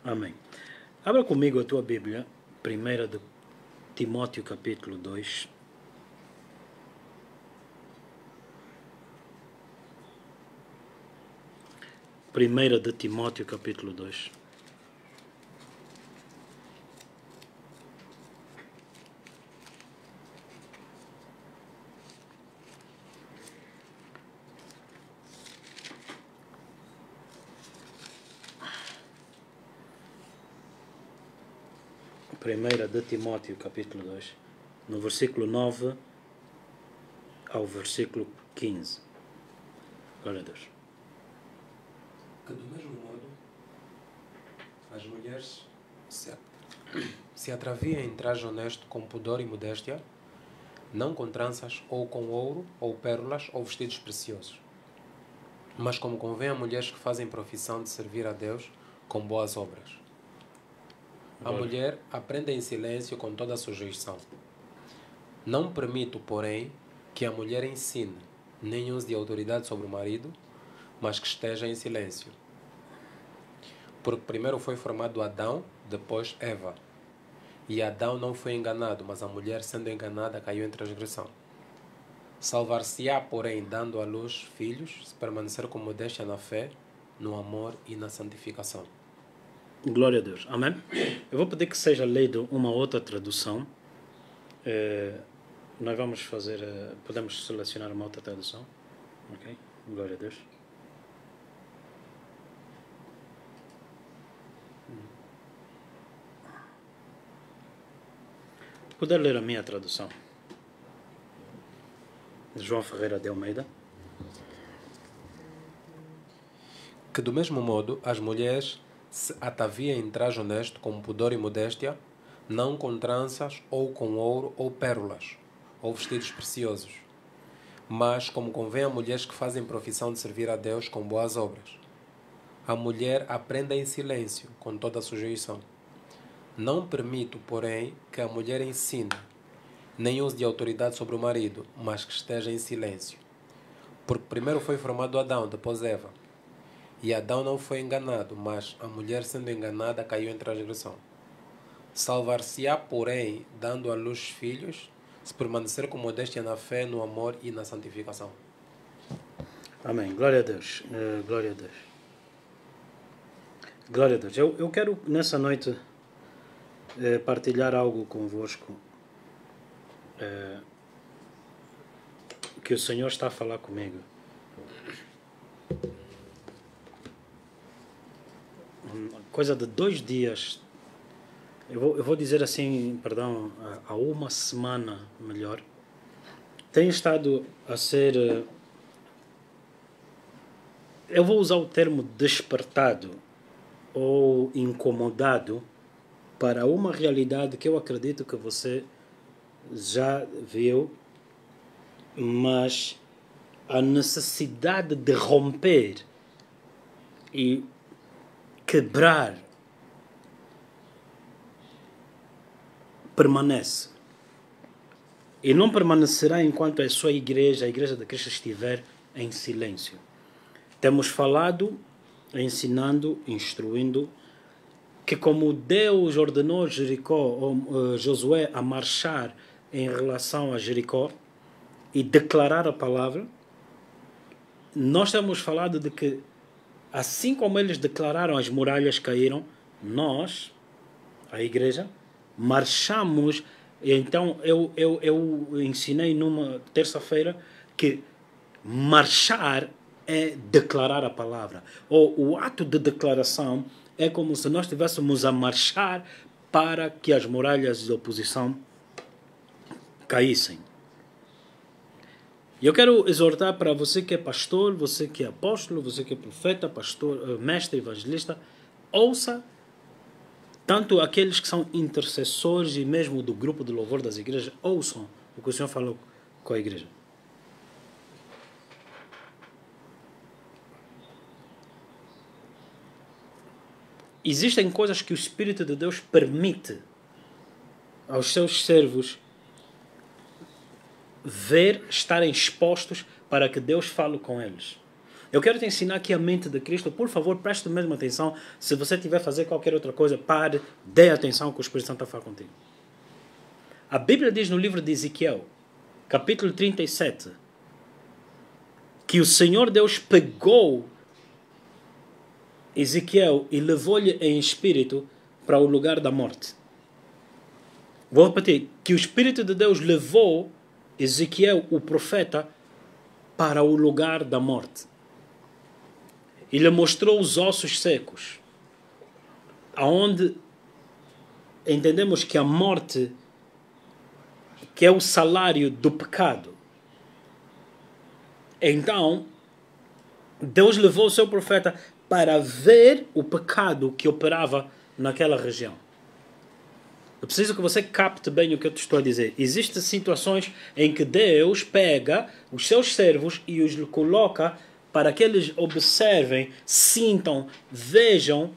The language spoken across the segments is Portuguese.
Amém. Abra comigo a tua Bíblia, 1 de Timóteo capítulo 2. Primeira de Timóteo capítulo 2. Primeira de Timóteo capítulo 2, no versículo 9 ao versículo 15. Glória a Deus. Que do mesmo modo as mulheres se atraviem em traje honesto com pudor e modéstia, não com tranças ou com ouro ou pérolas ou vestidos preciosos, mas como convém a mulheres que fazem profissão de servir a Deus com boas obras. A mulher aprenda em silêncio com toda a sujeição. Não permito, porém, que a mulher ensine, nem use de autoridade sobre o marido, mas que esteja em silêncio. Porque primeiro foi formado Adão, depois Eva. E Adão não foi enganado, mas a mulher, sendo enganada, caiu em transgressão. Salvar-se-á, porém, dando à luz filhos, se permanecer com modéstia na fé, no amor e na santificação. Glória a Deus. Amém? Eu vou pedir que seja lido uma outra tradução. Nós vamos fazer... podemos selecionar uma outra tradução. Ok? Glória a Deus. Poder ler a minha tradução. João Ferreira de Almeida. Que do mesmo modo as mulheres se ataviem em traje honesto com pudor e modéstia, não com tranças ou com ouro ou pérolas, ou vestidos preciosos, mas como convém a mulheres que fazem profissão de servir a Deus com boas obras. A mulher aprenda em silêncio, com toda a sujeição. Não permito, porém, que a mulher ensine, nem use de autoridade sobre o marido, mas que esteja em silêncio. Porque primeiro foi formado Adão, depois Eva. E Adão não foi enganado, mas a mulher, sendo enganada, caiu em transgressão. Salvar-se-á, porém, dando à luz filhos, se permanecer com modéstia na fé, no amor e na santificação. Amém. Glória a Deus. Glória a Deus. Glória a Deus. Eu quero, nessa noite, partilhar algo convosco que o Senhor está a falar comigo. Coisa de 2 dias, eu vou dizer assim, perdão, há uma semana melhor, tenho estado a ser, eu vou usar o termo despertado ou incomodado para uma realidade que eu acredito que você já viu, mas a necessidade de romper e quebrar permanece. E não permanecerá enquanto a sua igreja, a igreja de Cristo, estiver em silêncio. Temos falado, ensinando, instruindo, que como Deus ordenou Josué a marchar em relação a Jericó e declarar a palavra, nós temos falado de que assim como eles declararam, as muralhas caíram, nós, a igreja, marchamos. Então eu ensinei numa terça-feira que marchar é declarar a palavra. Ou o ato de declaração é como se nós estivéssemos a marchar para que as muralhas de oposição caíssem. E eu quero exortar para você que é pastor, você que é apóstolo, você que é profeta, pastor, mestre, evangelista, ouça tanto aqueles que são intercessores e mesmo do grupo de louvor das igrejas, ouçam o que o Senhor falou com a igreja. Existem coisas que o Espírito de Deus permite aos seus servos ver, estarem expostos para que Deus fale com eles. Eu quero te ensinar aqui a mente de Cristo. Por favor, preste mesmo atenção. Se você estiver a fazer qualquer outra coisa, pare, dê atenção que o Espírito Santo está a falar contigo. A Bíblia diz no livro de Ezequiel, capítulo 37, que o Senhor Deus pegou Ezequiel e levou-lhe em espírito para o lugar da morte. Vou repetir, que o Espírito de Deus levou Ezequiel, o profeta, para o lugar da morte. E lhe mostrou os ossos secos, aonde entendemos que a morte, que é o salário do pecado. Então, Deus levou o seu profeta para ver o pecado que operava naquela região. Eu preciso que você capte bem o que eu te estou a dizer. Existem situações em que Deus pega os seus servos e os coloca para que eles observem, sintam, vejam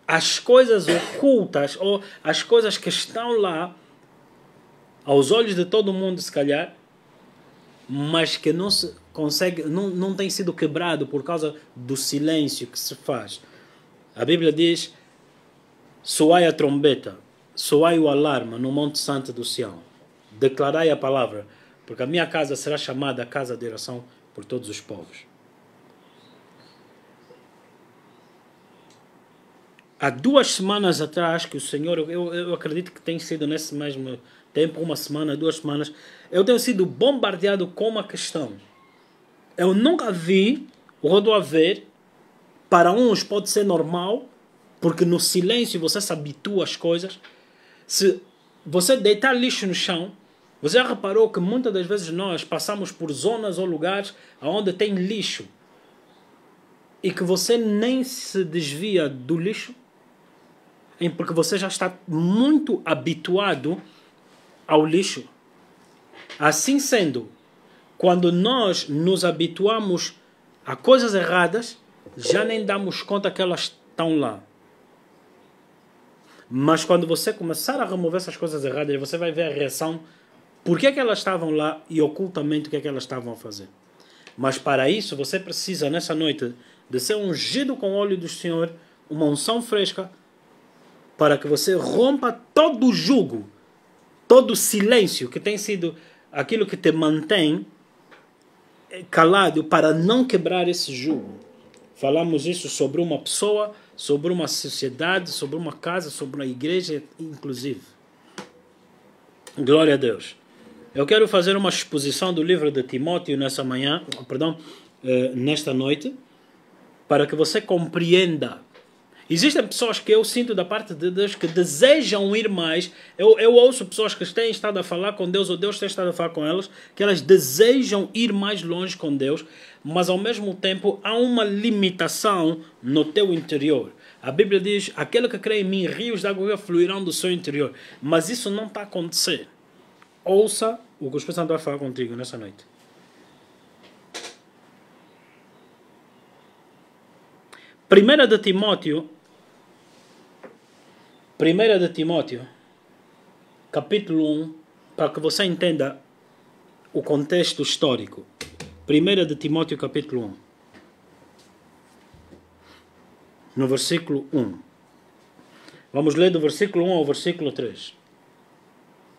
as coisas ocultas ou as coisas que estão lá aos olhos de todo mundo, se calhar, mas que não se consegue, não tem sido quebrado por causa do silêncio que se faz. A Bíblia diz: soai a trombeta, soai o alarme no Monte Santo do Sião, declarai a palavra, porque a minha casa será chamada a casa de oração por todos os povos. Há 2 semanas atrás que o Senhor, eu acredito que tem sido nesse mesmo tempo, 1 semana, 2 semanas, eu tenho sido bombardeado com uma questão. Eu nunca vi, ou estou a ver, para uns pode ser normal, porque no silêncio você se habitua às coisas. Se você deitar lixo no chão, você já reparou que muitas das vezes nós passamos por zonas ou lugares onde tem lixo e que você nem se desvia do lixo? Porque você já está muito habituado ao lixo. Assim sendo, quando nós nos habituamos a coisas erradas, já nem damos conta que elas estão lá. Mas quando você começar a remover essas coisas erradas, você vai ver a reação, por que elas estavam lá e ocultamente o que elas estavam a fazer. Mas para isso você precisa nessa noite de ser ungido com o óleo do Senhor, uma unção fresca, para que você rompa todo o jugo, todo o silêncio que tem sido aquilo que te mantém calado, para não quebrar esse jugo. Falamos isso sobre uma pessoa, sobre uma sociedade, sobre uma casa, sobre uma igreja, inclusive. Glória a Deus. Eu quero fazer uma exposição do livro de Timóteo nesta noite, para que você compreenda. Existem pessoas que eu sinto da parte de Deus que desejam ir mais. Eu ouço pessoas que têm estado a falar com Deus, ou Deus tem estado a falar com elas, que elas desejam ir mais longe com Deus, mas ao mesmo tempo há uma limitação no teu interior. A Bíblia diz: aquele que crê em mim, rios de água fluirão do seu interior. Mas isso não está a acontecer. Ouça o que o Espírito Santo vai falar contigo nessa noite. 1 de Timóteo, capítulo 1, para que você entenda o contexto histórico. 1 de Timóteo, capítulo 1. No versículo 1. Vamos ler do versículo 1 ao versículo 3.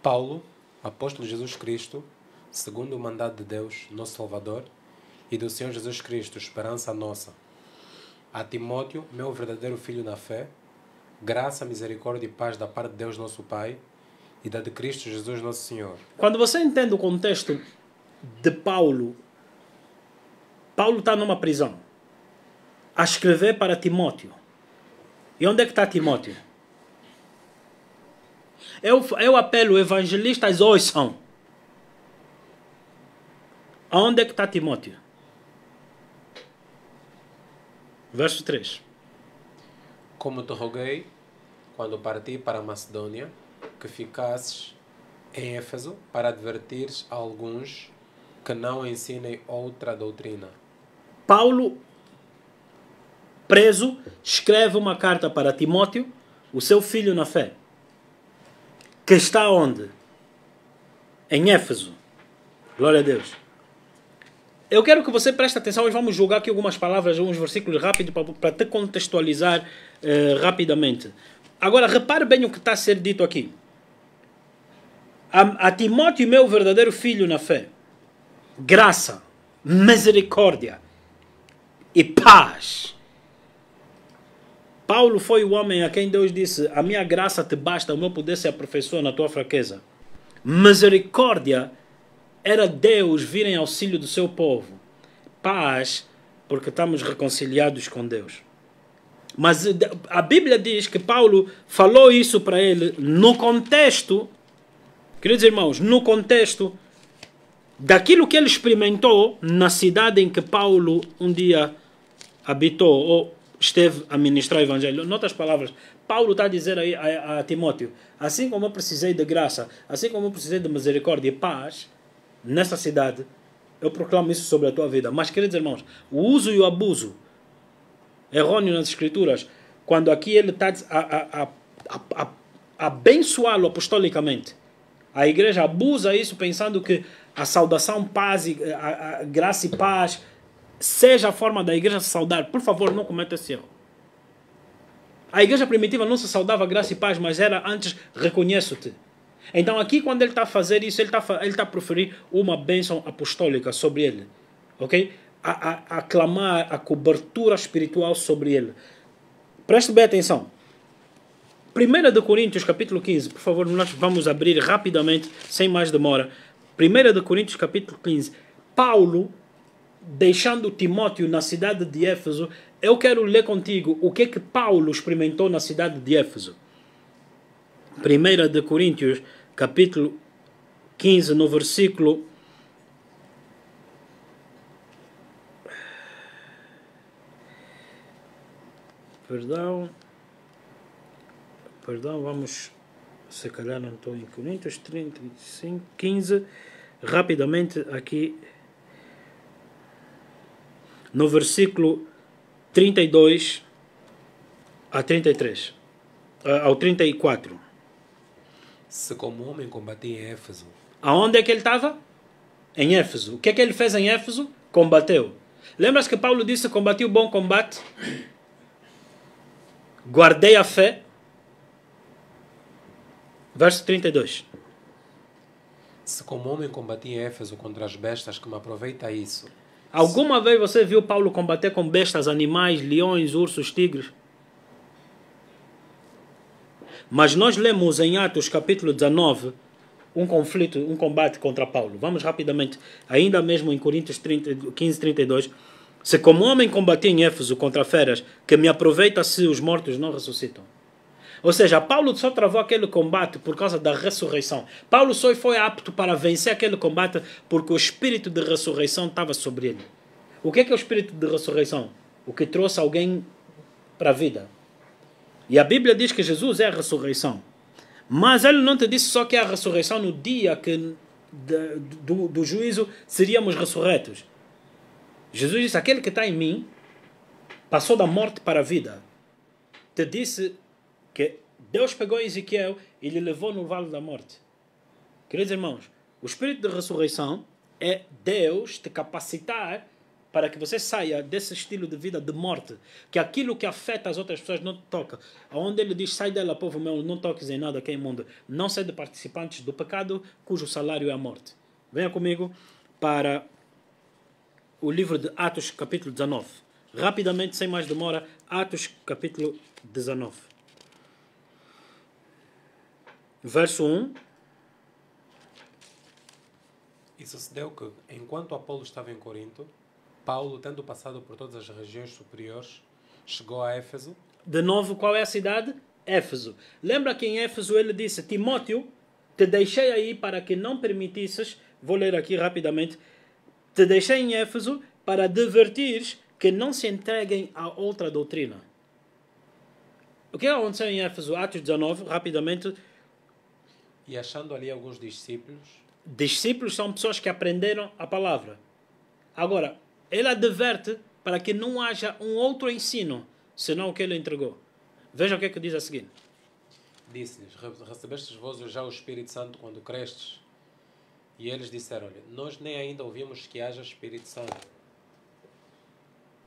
Paulo, apóstolo de Jesus Cristo, segundo o mandado de Deus, nosso Salvador, e do Senhor Jesus Cristo, esperança nossa. A Timóteo, meu verdadeiro filho na fé, graça, misericórdia e paz da parte de Deus nosso Pai e da de Cristo Jesus nosso Senhor. Quando você entende o contexto de Paulo, Paulo está numa prisão a escrever para Timóteo. E onde é que está Timóteo? Eu apelo, evangelistas, ouçam. Onde é que está Timóteo? Verso 3. Como te roguei, quando parti para a Macedônia, que ficasses em Éfeso para advertires a alguns que não ensinem outra doutrina. Paulo, preso, escreve uma carta para Timóteo, o seu filho na fé, que está onde? Em Éfeso. Glória a Deus. Eu quero que você preste atenção, hoje vamos jogar aqui algumas palavras, alguns versículos rápidos para te contextualizar rapidamente. Agora, repare bem o que está a ser dito aqui. A Timóteo, meu verdadeiro filho na fé, graça, misericórdia e paz. Paulo foi o homem a quem Deus disse: a minha graça te basta, o meu poder se aperfeiçoa na tua fraqueza. Misericórdia era Deus vir em auxílio do seu povo. Paz, porque estamos reconciliados com Deus. Mas a Bíblia diz que Paulo falou isso para ele no contexto, queridos irmãos, no contexto daquilo que ele experimentou na cidade em que Paulo um dia habitou ou esteve a ministrar o evangelho. Em outras palavras, Paulo está a dizer aí a Timóteo: assim como eu precisei de graça, assim como eu precisei de misericórdia e paz nessa cidade, eu proclamo isso sobre a tua vida. Mas, queridos irmãos, o uso e o abuso errôneo nas escrituras, quando aqui ele está a abençoá-lo apostolicamente, a igreja abusa isso pensando que a saudação, paz, a graça e paz seja a forma da igreja se saudar. Por favor, não cometa esse erro. A igreja primitiva não se saudava graça e paz, mas era antes reconheço-te. Então aqui quando ele está a fazer isso, ele está a proferir uma bênção apostólica sobre ele. Ok? A clamar a cobertura espiritual sobre ele. Preste bem atenção. 1 de Coríntios, capítulo 15. Por favor, nós vamos abrir rapidamente, sem mais demora. 1 de Coríntios, capítulo 15. Paulo, deixando Timóteo na cidade de Éfeso, eu quero ler contigo o que Paulo experimentou na cidade de Éfeso. 1 de Coríntios, capítulo 15, no versículo... Perdão, vamos... Se calhar não estou em Coríntios, 35, 15... Rapidamente aqui... No versículo 32 a 33, ao 34. Se como homem combati em Éfeso. Aonde é que ele estava? Em Éfeso. O que é que ele fez em Éfeso? Combateu. Lembras que Paulo disse: combati o bom combate, guardei a fé. Verso 32. Se como homem combati em Éfeso contra as bestas, que me aproveita isso. Alguma vez você viu Paulo combater com bestas, animais, leões, ursos, tigres? Mas nós lemos em Atos capítulo 19 um conflito, um combate contra Paulo. Vamos rapidamente, ainda mesmo em Coríntios 15, 32. Se como homem combati em Éfeso contra feras, que me aproveita se os mortos não ressuscitam. Ou seja, Paulo só travou aquele combate por causa da ressurreição. Paulo só foi apto para vencer aquele combate porque o espírito de ressurreição estava sobre ele. O que é o espírito de ressurreição? O que trouxe alguém para a vida. E a Bíblia diz que Jesus é a ressurreição. Mas ele não te disse só que é a ressurreição no dia que do juízo seríamos ressurretos. Jesus disse: aquele que está em mim passou da morte para a vida. Te disse que Deus pegou Ezequiel e lhe levou no vale da morte. Queridos irmãos, o espírito de ressurreição é Deus te capacitar para que você saia desse estilo de vida de morte, que aquilo que afeta as outras pessoas não te toca. Onde ele diz: sai dela, povo meu, não toques em nada que é imundo. Não sede participantes do pecado, cujo salário é a morte. Venha comigo para o livro de Atos, capítulo 19. Rapidamente, sem mais demora, Atos, capítulo 19. Verso 1. E sucedeu que, enquanto Apolo estava em Corinto, Paulo, tendo passado por todas as regiões superiores, chegou a Éfeso. De novo, qual é a cidade? Éfeso. Lembra que em Éfeso ele disse: Timóteo, te deixei aí para que não permitisses, vou ler aqui rapidamente, te deixei em Éfeso para advertires que não se entreguem a outra doutrina. O que aconteceu em Éfeso? Atos 19, rapidamente. E achando ali alguns discípulos. Discípulos são pessoas que aprenderam a palavra. Agora, ele adverte para que não haja um outro ensino, senão o que ele entregou. Veja o que é que diz a seguir. Disse-lhes: recebestes vós já o Espírito Santo quando crestes? E eles disseram-lhe: nós nem ainda ouvimos que haja Espírito Santo.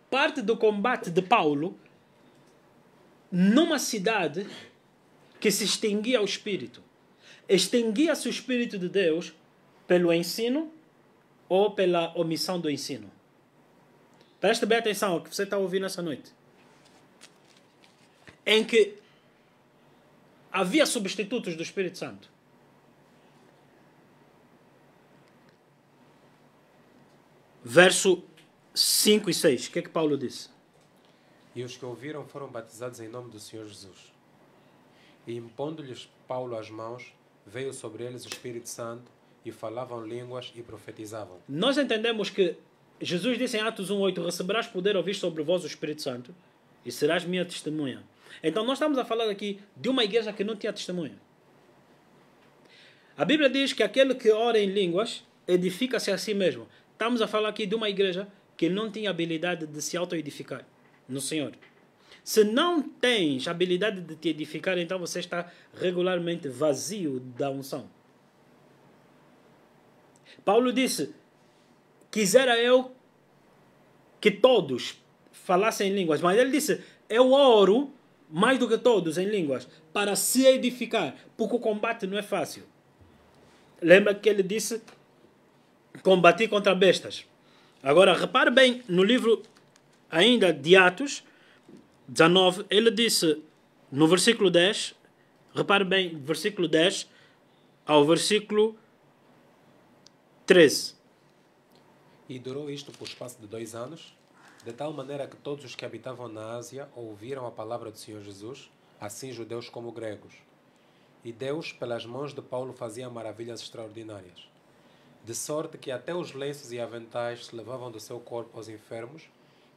Parte do combate de Paulo numa cidade que se extinguia o Espírito. Extinguia-se o Espírito de Deus pelo ensino ou pela omissão do ensino. Preste bem atenção ao que você está ouvindo essa noite. Em que havia substitutos do Espírito Santo. Verso 5 e 6. O que é que Paulo disse? E os que ouviram foram batizados em nome do Senhor Jesus. E impondo-lhes Paulo as mãos, veio sobre eles o Espírito Santo, e falavam línguas e profetizavam. Nós entendemos que Jesus disse em Atos 1:8: receberás poder ao vir sobre vós o Espírito Santo, e serás minha testemunha. Então nós estamos a falar aqui de uma igreja que não tinha testemunha. A Bíblia diz que aquele que ora em línguas edifica-se a si mesmo. Estamos a falar aqui de uma igreja que não tinha habilidade de se auto-edificar no Senhor. Se não tens habilidade de te edificar, então você está regularmente vazio da unção. Paulo disse: quisera eu que todos falassem em línguas, mas ele disse: eu oro mais do que todos em línguas, para se edificar, porque o combate não é fácil. Lembra que ele disse: combati contra bestas. Agora, repare bem, no livro ainda de Atos 19, ele disse, no versículo 10, repare bem, versículo 10 ao versículo 13. E durou isto por espaço de 2 anos, de tal maneira que todos os que habitavam na Ásia ouviram a palavra do Senhor Jesus, assim judeus como gregos. E Deus, pelas mãos de Paulo, fazia maravilhas extraordinárias. De sorte que até os lenços e aventais se levavam do seu corpo aos enfermos,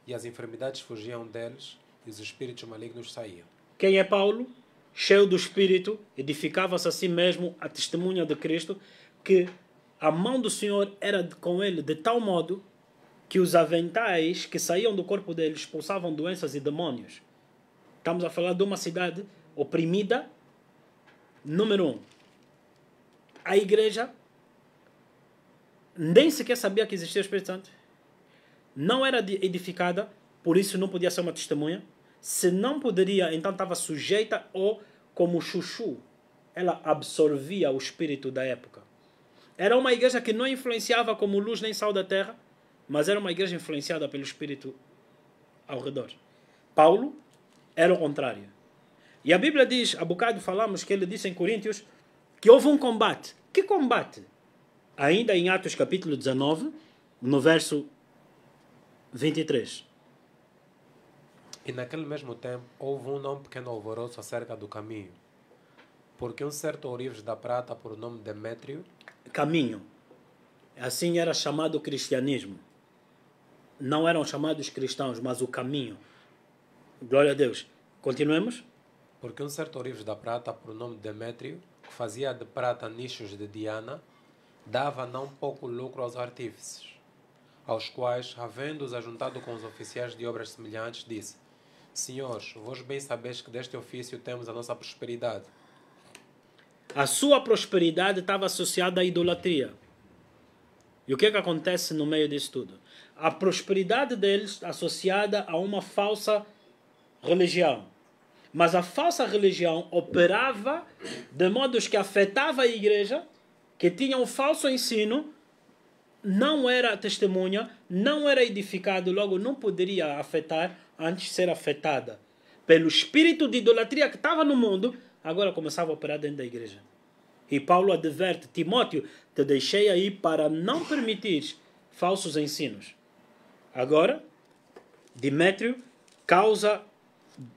e as enfermidades fugiam deles, e os espíritos malignos saíam. Quem é Paulo? Cheio do Espírito, edificava-se a si mesmo a testemunha de Cristo, que a mão do Senhor era com ele de tal modo que os aventais que saíam do corpo dele expulsavam doenças e demônios. Estamos a falar de uma cidade oprimida. Número 1. A igreja nem sequer sabia que existia o Espírito Santo. Não era edificada, por isso não podia ser uma testemunha. Se não poderia, então estava sujeita ou como chuchu. Ela absorvia o espírito da época. Era uma igreja que não influenciava como luz nem sal da terra, mas era uma igreja influenciada pelo espírito ao redor. Paulo era o contrário. E a Bíblia diz, há bocado falamos que ele disse em Coríntios, que houve um combate. Que combate? Ainda em Atos capítulo 19, no verso 23. E naquele mesmo tempo houve um não pequeno alvoroço acerca do caminho, porque um certo ourives da prata, por nome Demétrio... Caminho. Assim era chamado o cristianismo. Não eram chamados cristãos, mas o caminho. Glória a Deus. Continuemos. Porque um certo ourives da prata, por nome Demétrio, que fazia de prata nichos de Diana, dava não pouco lucro aos artífices, aos quais, havendo-os ajuntado com os oficiais de obras semelhantes, disse: Senhores, vós bem sabeis que deste ofício temos a nossa prosperidade. A sua prosperidade estava associada à idolatria. E o que é que acontece no meio disso tudo? A prosperidade deles associada a uma falsa religião. Mas a falsa religião operava de modos que afetava a igreja, que tinha um falso ensino, não era testemunha, não era edificado, logo não poderia afetar antes de ser afetada. Pelo espírito de idolatria que estava no mundo, agora começava a operar dentro da igreja. E Paulo adverte: Timóteo, te deixei aí para não permitir falsos ensinos. Agora, Demétrio causa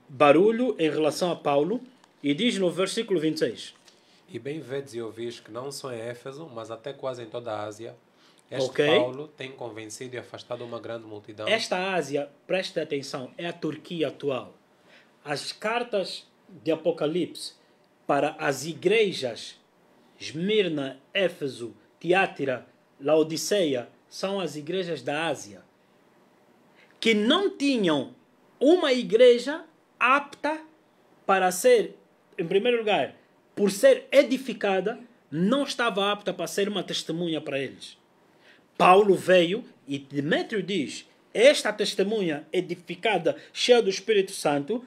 barulho em relação a Paulo e diz no versículo 26. E bem vedes e ouvis que não só em Éfeso, mas até quase em toda a Ásia, este Paulo tem convencido e afastado uma grande multidão. Esta Ásia, preste atenção, é a Turquia atual. As cartas de Apocalipse para as igrejas Esmirna, Éfeso, Tiátira, Laodiceia, são as igrejas da Ásia, que não tinham uma igreja apta para ser, em primeiro lugar, por ser edificada, não estava apta para ser uma testemunha para eles. Paulo veio e Demétrio diz: esta testemunha edificada, cheia do Espírito Santo,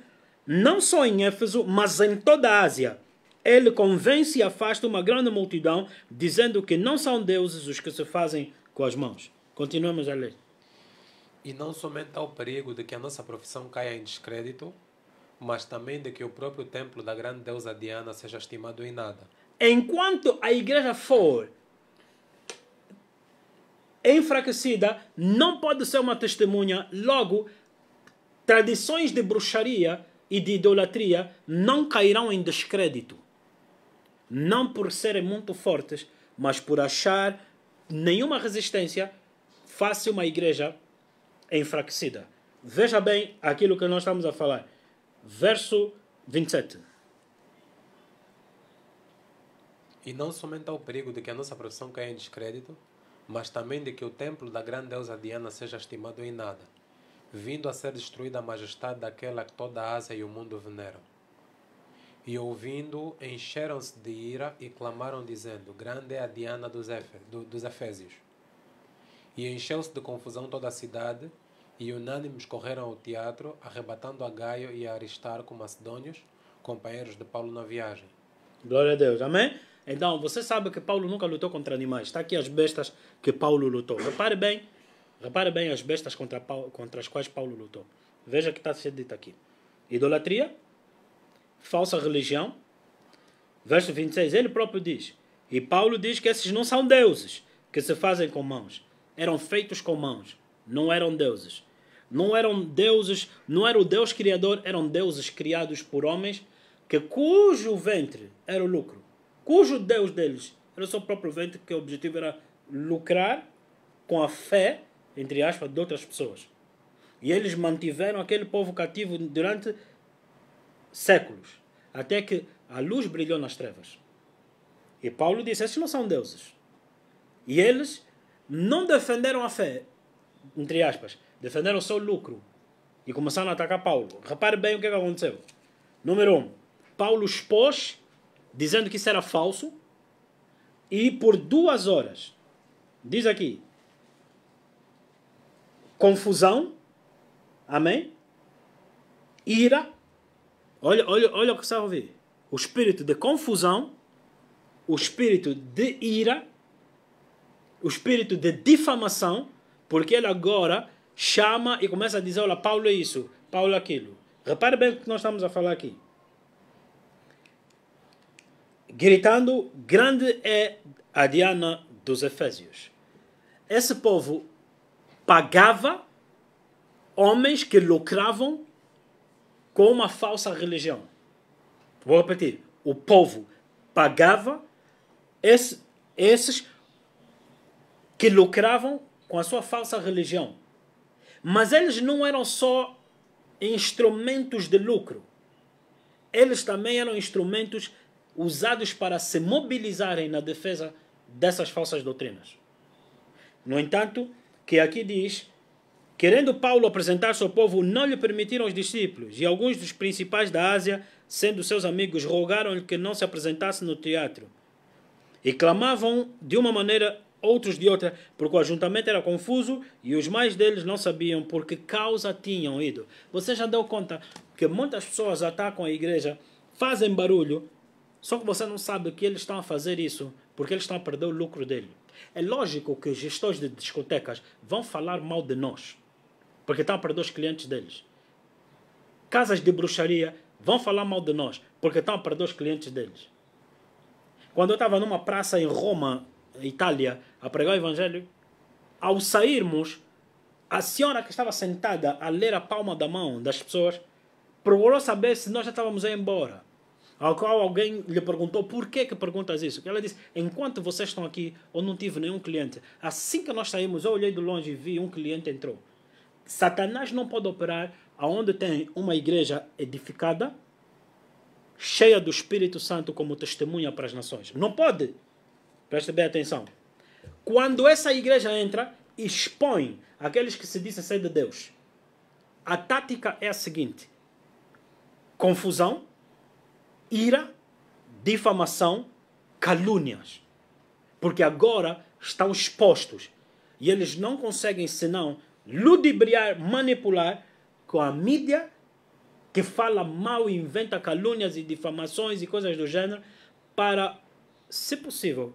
não só em Éfeso, mas em toda a Ásia. Ele convence e afasta uma grande multidão, dizendo que não são deuses os que se fazem com as mãos. Continuamos a ler. E não somente há o perigo de que a nossa profissão caia em descrédito, mas também de que o próprio templo da grande deusa Diana seja estimado em nada. Enquanto a igreja for enfraquecida, não pode ser uma testemunha. Logo, tradições de bruxaria e de idolatria não cairão em descrédito. Não por serem muito fortes, mas por achar nenhuma resistência face uma igreja enfraquecida. Veja bem aquilo que nós estamos a falar. Verso 27. E não somente há o perigo de que a nossa profissão caia em descrédito, mas também de que o templo da grande deusa Diana seja estimado em nada, vindo a ser destruída a majestade daquela que toda a Ásia e o mundo veneram. E ouvindo, encheram-se de ira e clamaram dizendo: grande é a Diana dos Efésios. E encheu-se de confusão toda a cidade, e unânimes correram ao teatro, arrebatando a Gaio e a Aristarco, macedônios, companheiros de Paulo na viagem. Glória a Deus, amém? Então, você sabe que Paulo nunca lutou contra animais. Está aqui as bestas que Paulo lutou. Repare bem as bestas contra as quais Paulo lutou. Veja o que está sendo dito aqui. Idolatria, falsa religião. Verso 26, ele próprio diz. E Paulo diz que esses não são deuses que se fazem com mãos. Eram feitos com mãos. Não eram deuses. Não eram deuses, não era o Deus criador, eram deuses criados por homens cujo ventre era o lucro. Cujo Deus deles era o seu próprio ventre, que o objetivo era lucrar com a fé, entre aspas, de outras pessoas. E eles mantiveram aquele povo cativo durante séculos, até que a luz brilhou nas trevas. E Paulo disse: esses não são deuses. E eles não defenderam a fé, entre aspas, defenderam o seu lucro e começaram a atacar Paulo. Repare bem o que aconteceu. Número 1, Paulo expôs, dizendo que isso era falso, e por 2 horas, diz aqui, confusão, amém? Ira, olha o que você vai ouvir. O espírito de confusão, o espírito de ira, o espírito de difamação, porque ele agora chama e começa a dizer: olha, Paulo é isso, Paulo é aquilo. Repare bem o que nós estamos a falar aqui. Gritando: grande é a Diana dos Efésios. Esse povo pagava homens que lucravam com uma falsa religião. Vou repetir. O povo pagava esses que lucravam com a sua falsa religião. Mas eles não eram só instrumentos de lucro. Eles também eram instrumentos usados para se mobilizarem na defesa dessas falsas doutrinas. No entanto, que aqui diz: querendo Paulo apresentar-se ao povo, não lhe permitiram os discípulos, e alguns dos principais da Ásia, sendo seus amigos, rogaram-lhe que não se apresentasse no teatro. E clamavam de uma maneira, outros de outra, porque o ajuntamento era confuso e os mais deles não sabiam por que causa tinham ido. Você já deu conta que muitas pessoas atacam a igreja, fazem barulho, só que você não sabe que eles estão a fazer isso porque eles estão a perder o lucro dele. É lógico que gestores de discotecas vão falar mal de nós, porque estão a perder os clientes deles. Casas de bruxaria vão falar mal de nós, porque estão a perder os clientes deles. Quando eu estava numa praça em Roma, Itália, a pregar o evangelho, ao sairmos, a senhora que estava sentada a ler a palma da mão das pessoas procurou saber se nós já estávamos a ir embora. Ao qual alguém lhe perguntou: por que perguntas isso? Ela disse: enquanto vocês estão aqui, eu não tive nenhum cliente. Assim que nós saímos, eu olhei de longe e vi um cliente entrou. Satanás não pode operar aonde tem uma igreja edificada, cheia do Espírito Santo como testemunha para as nações. Não pode. Preste bem atenção. Quando essa igreja entra, expõe aqueles que se dizem ser de Deus. A tática é a seguinte: confusão, ira, difamação, calúnias. Porque agora estão expostos. E eles não conseguem senão ludibriar, manipular com a mídia que fala mal, inventa calúnias e difamações e coisas do gênero para, se possível,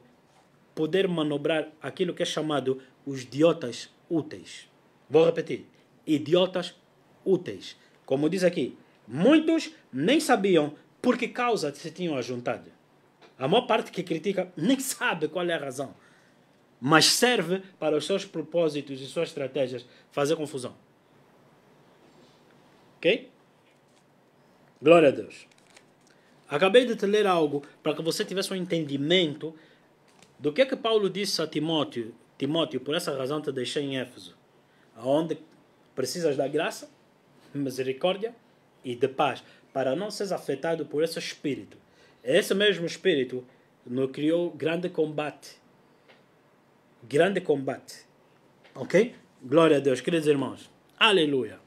poder manobrar aquilo que é chamado os idiotas úteis. Vou repetir. Idiotas úteis. Como diz aqui, muitos nem sabiam por que causa se tinham ajuntado. A maior parte que critica nem sabe qual é a razão. Mas serve para os seus propósitos e suas estratégias fazer confusão. Ok? Glória a Deus. Acabei de te ler algo para que você tivesse um entendimento do que Paulo disse a Timóteo. Timóteo, por essa razão te deixei em Éfeso, onde precisas da graça, misericórdia e de paz, para não seres afetado por esse espírito. Esse mesmo espírito nos criou grande combate. Grande combate. Ok? Glória a Deus, queridos irmãos. Aleluia.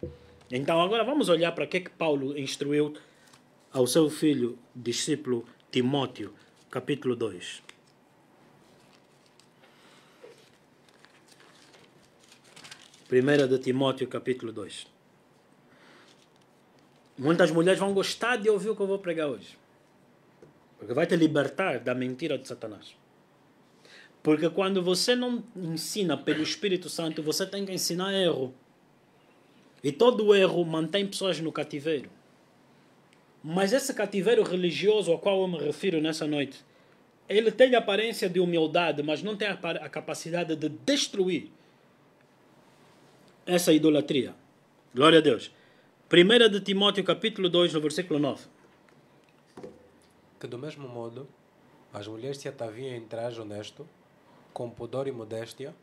Então agora vamos olhar para que Paulo instruiu ao seu filho, discípulo Timóteo, capítulo 2. Primeira de Timóteo, capítulo 2. Muitas mulheres vão gostar de ouvir o que eu vou pregar hoje. Porque vai te libertar da mentira de Satanás. Porque quando você não ensina pelo Espírito Santo, você tem que ensinar erro. E todo erro mantém pessoas no cativeiro. Mas esse cativeiro religioso ao qual eu me refiro nessa noite, ele tem a aparência de humildade, mas não tem a capacidade de destruir essa idolatria. Glória a Deus. 1 de Timóteo, capítulo 2, no versículo 9. Que do mesmo modo, as mulheres se ataviem em traje honesto, com pudor e modéstia,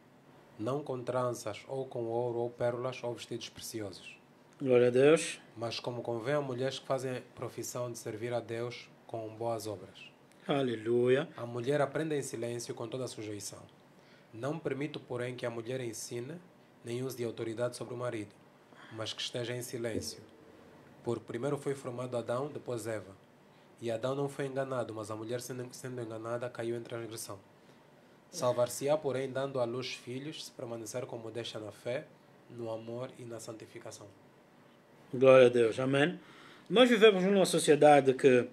não com tranças, ou com ouro, ou pérolas, ou vestidos preciosos. Glória a Deus. Mas como convém a mulheres que fazem profissão de servir a Deus com boas obras. Aleluia. A mulher aprenda em silêncio com toda a sujeição. Não permito, porém, que a mulher ensine, nem use de autoridade sobre o marido, mas que esteja em silêncio. Por primeiro foi formado Adão, depois Eva. E Adão não foi enganado, mas a mulher, sendo enganada, caiu em transgressão. Salvar-se-á, porém, dando à luz filhos, se permanecer com modéstia na fé, no amor e na santificação. Glória a Deus. Amém. Nós vivemos numa sociedade que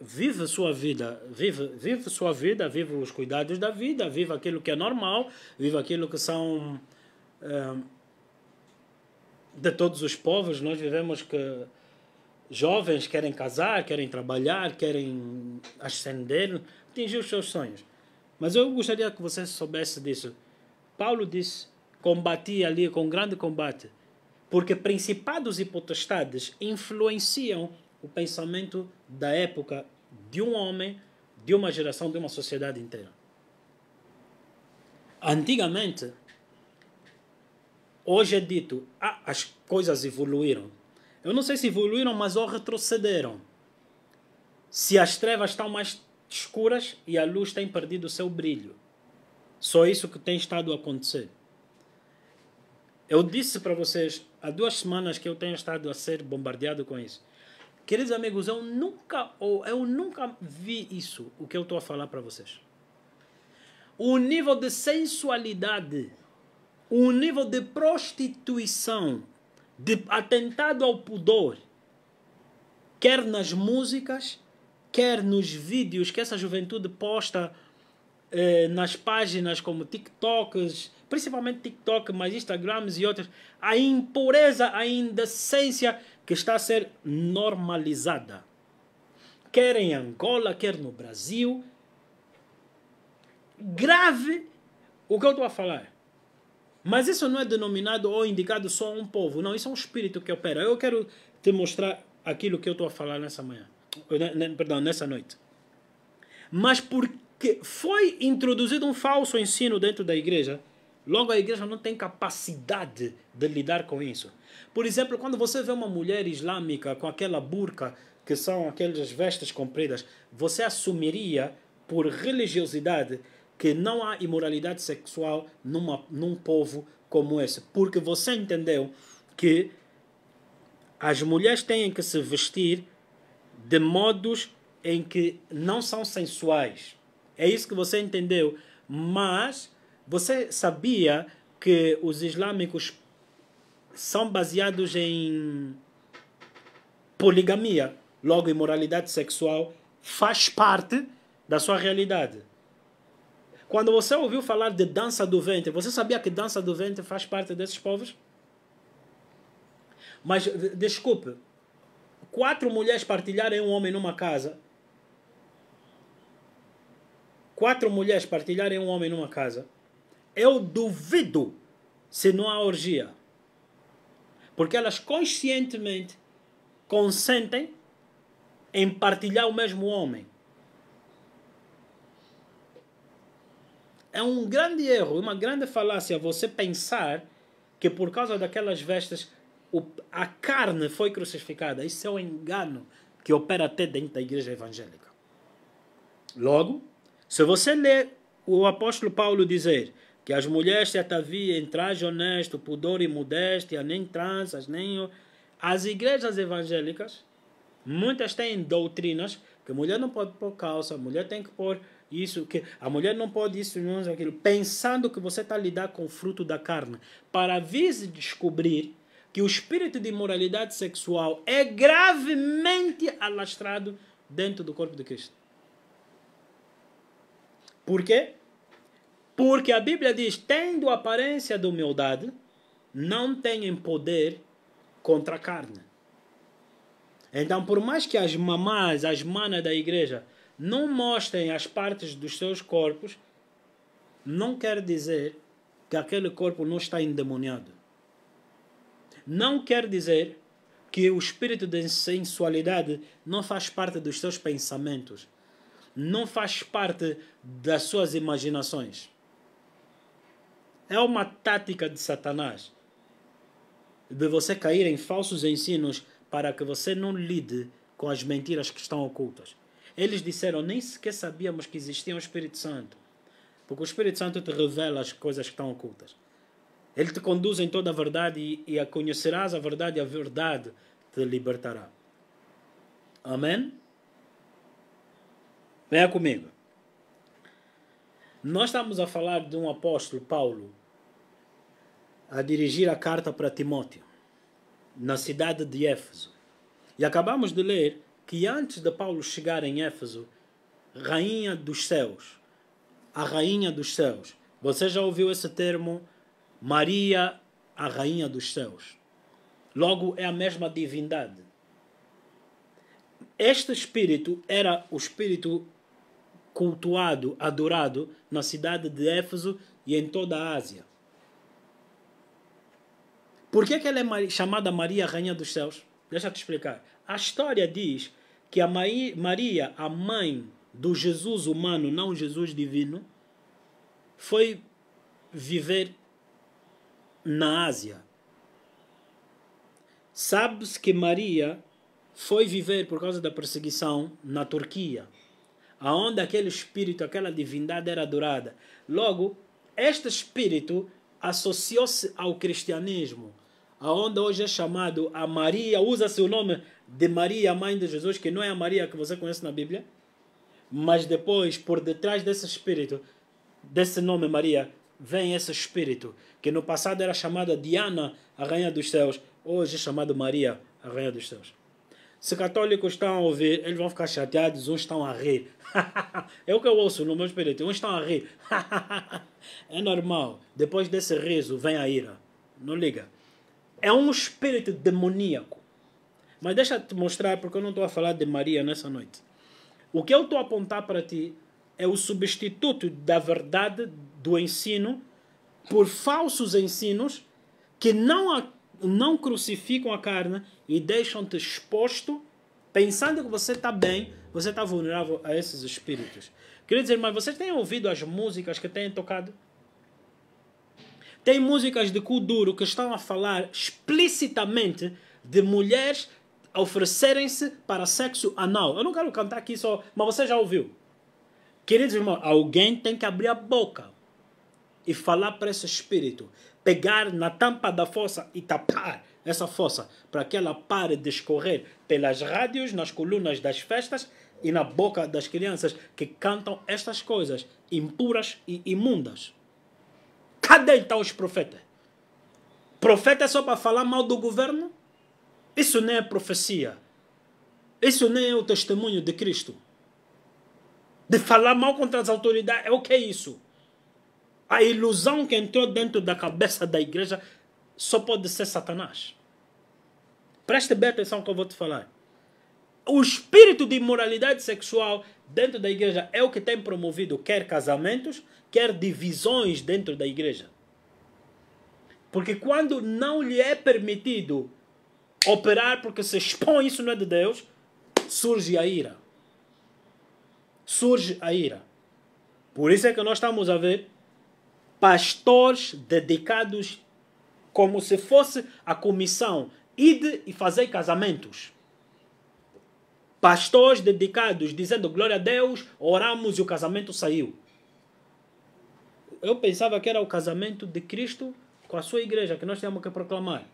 vive sua vida, vive sua vida, vive os cuidados da vida, vive aquilo que é normal, vive aquilo que são de todos os povos. Nós vivemos que jovens querem casar, querem trabalhar, querem ascender, atingir os seus sonhos. Mas eu gostaria que você soubesse disso. Paulo disse, combati ali com grande combate, porque principados e potestades influenciam o pensamento da época de um homem, de uma geração, de uma sociedade inteira. Antigamente, hoje é dito, as coisas evoluíram. Eu não sei se evoluíram, mas ou retrocederam. Se as trevas estão mais escuras e a luz tem perdido o seu brilho. Só isso que tem estado a acontecer. Eu disse para vocês, há 2 semanas que eu tenho estado a ser bombardeado com isso. Queridos amigos, eu nunca vi isso, o que eu estou a falar para vocês. O nível de sensualidade, o nível de prostituição, de atentado ao pudor, quer nas músicas, quer nos vídeos que essa juventude posta nas páginas como TikToks, principalmente TikTok, mas Instagrams e outras, a impureza, a indecência que está a ser normalizada. Quer em Angola, quer no Brasil. Grave o que eu estou a falar. Mas isso não é denominado ou indicado só a um povo. Não, isso é um espírito que opera. Eu quero te mostrar aquilo que eu estou a falar nessa noite. Mas porque foi introduzido um falso ensino dentro da igreja, logo a igreja não tem capacidade de lidar com isso. Por exemplo, quando você vê uma mulher islâmica com aquela burca, que são aquelas vestes compridas, você assumiria, por religiosidade, que não há imoralidade sexual num povo como esse. Porque você entendeu que as mulheres têm que se vestir de modos em que não são sensuais. É isso que você entendeu. Mas você sabia que os islâmicos são baseados em poligamia. Logo, imoralidade sexual faz parte da sua realidade. Quando você ouviu falar de dança do ventre, você sabia que dança do ventre faz parte desses povos? Mas, desculpe, 4 mulheres partilharem um homem numa casa. 4 mulheres partilharem um homem numa casa. Eu duvido se não há orgia. Porque elas conscientemente consentem em partilhar o mesmo homem. É um grande erro, uma grande falácia você pensar que por causa daquelas vestes a carne foi crucificada. Isso é um engano que opera até dentro da igreja evangélica. Logo, se você lê o apóstolo Paulo dizer que as mulheres se ataviam em traje honesto, pudor e modéstia, nem tranças, nem... As igrejas evangélicas, muitas têm doutrinas que a mulher não pode pôr calça, a mulher tem que pôr isso, que a mulher não pode isso, não aquilo, pensando que você está a lidar com o fruto da carne, para vir descobrir que o espírito de imoralidade sexual é gravemente alastrado dentro do corpo de Cristo. Por quê? Porque a Bíblia diz, tendo aparência de humildade, não têm poder contra a carne. Então, por mais que as mamás, as manas da igreja não mostrem as partes dos seus corpos, não quer dizer que aquele corpo não está endemoniado. Não quer dizer que o espírito de sensualidade não faz parte dos seus pensamentos, não faz parte das suas imaginações. É uma tática de Satanás de você cair em falsos ensinos para que você não lide com as mentiras que estão ocultas. Eles disseram, nem sequer sabíamos que existia um Espírito Santo. Porque o Espírito Santo te revela as coisas que estão ocultas. Ele te conduz em toda a verdade e a conhecerás a verdade te libertará. Amém? Venha comigo. Nós estamos a falar de um apóstolo, Paulo, a dirigir a carta para Timóteo, na cidade de Éfeso. E acabamos de ler que antes de Paulo chegar em Éfeso, rainha dos céus, a rainha dos céus. Você já ouviu esse termo? Maria, a rainha dos céus. Logo, é a mesma divindade. Este espírito era o espírito cultuado, adorado na cidade de Éfeso e em toda a Ásia. Por que ela é chamada Maria, rainha dos céus? Deixa eu te explicar. A história diz que a Maria, a mãe do Jesus humano, não Jesus divino, foi viver na Ásia. Sabe-se que Maria foi viver por causa da perseguição na Turquia, aonde aquele espírito, aquela divindade era adorada. Logo, este espírito associou-se ao cristianismo, aonde hoje é chamado a Maria, usa-se o nome de Maria, a mãe de Jesus, que não é a Maria que você conhece na Bíblia, mas depois, por detrás desse espírito, desse nome Maria, vem esse espírito, que no passado era chamada Diana, a rainha dos céus, hoje é chamado Maria, a rainha dos céus. Se católicos estão a ouvir, eles vão ficar chateados, uns estão a rir. É o que eu ouço no meu espírito, uns estão a rir. É normal, depois desse riso vem a ira. Não liga. É um espírito demoníaco. Mas deixa eu te mostrar, porque eu não estou a falar de Maria nessa noite. O que eu estou a apontar para ti é o substituto da verdade do ensino por falsos ensinos que não crucificam a carne e deixam-te exposto, pensando que você está bem, você está vulnerável a esses espíritos. Queria dizer, mas vocês têm ouvido as músicas que têm tocado? Tem músicas de Kuduro que estão a falar explicitamente de mulheres oferecerem-se para sexo anal. Eu não quero cantar aqui só, mas você já ouviu. Queridos irmãos, alguém tem que abrir a boca e falar para esse espírito, pegar na tampa da fossa e tapar, essa força, para que ela pare de escorrer pelas rádios, nas colunas das festas e na boca das crianças que cantam estas coisas impuras e imundas. Cadê então os profetas? Profeta é só para falar mal do governo? Isso nem é profecia. Isso nem é o testemunho de Cristo. De falar mal contra as autoridades, é o que é isso? A ilusão que entrou dentro da cabeça da igreja só pode ser Satanás. Preste bem atenção que eu vou te falar. O espírito de imoralidade sexual dentro da igreja é o que tem promovido quer casamentos, quer divisões dentro da igreja. Porque quando não lhe é permitido operar porque se expõe, isso não é de Deus, surge a ira. Surge a ira. Por isso é que nós estamos a ver pastores dedicados como se fosse a comissão ide e fazer casamentos. Pastores dedicados dizendo glória a Deus, oramos e o casamento saiu. Eu pensava que era o casamento de Cristo com a sua igreja que nós temos que proclamar.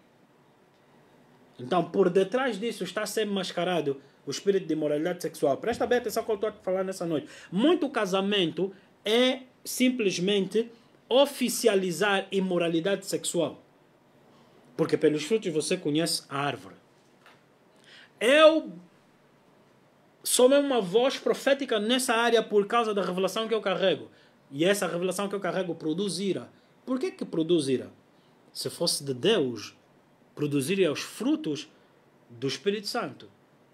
Então, por detrás disso está sendo mascarado o espírito de imoralidade sexual. Presta bem atenção que eu estou a falar nessa noite. Muito casamento é simplesmente oficializar imoralidade sexual. Porque pelos frutos você conhece a árvore. Eu sou mesmo uma voz profética nessa área por causa da revelação que eu carrego. E essa revelação que eu carrego produz ira. Por que que produz ira? Se fosse de Deus, produziria os frutos do Espírito Santo.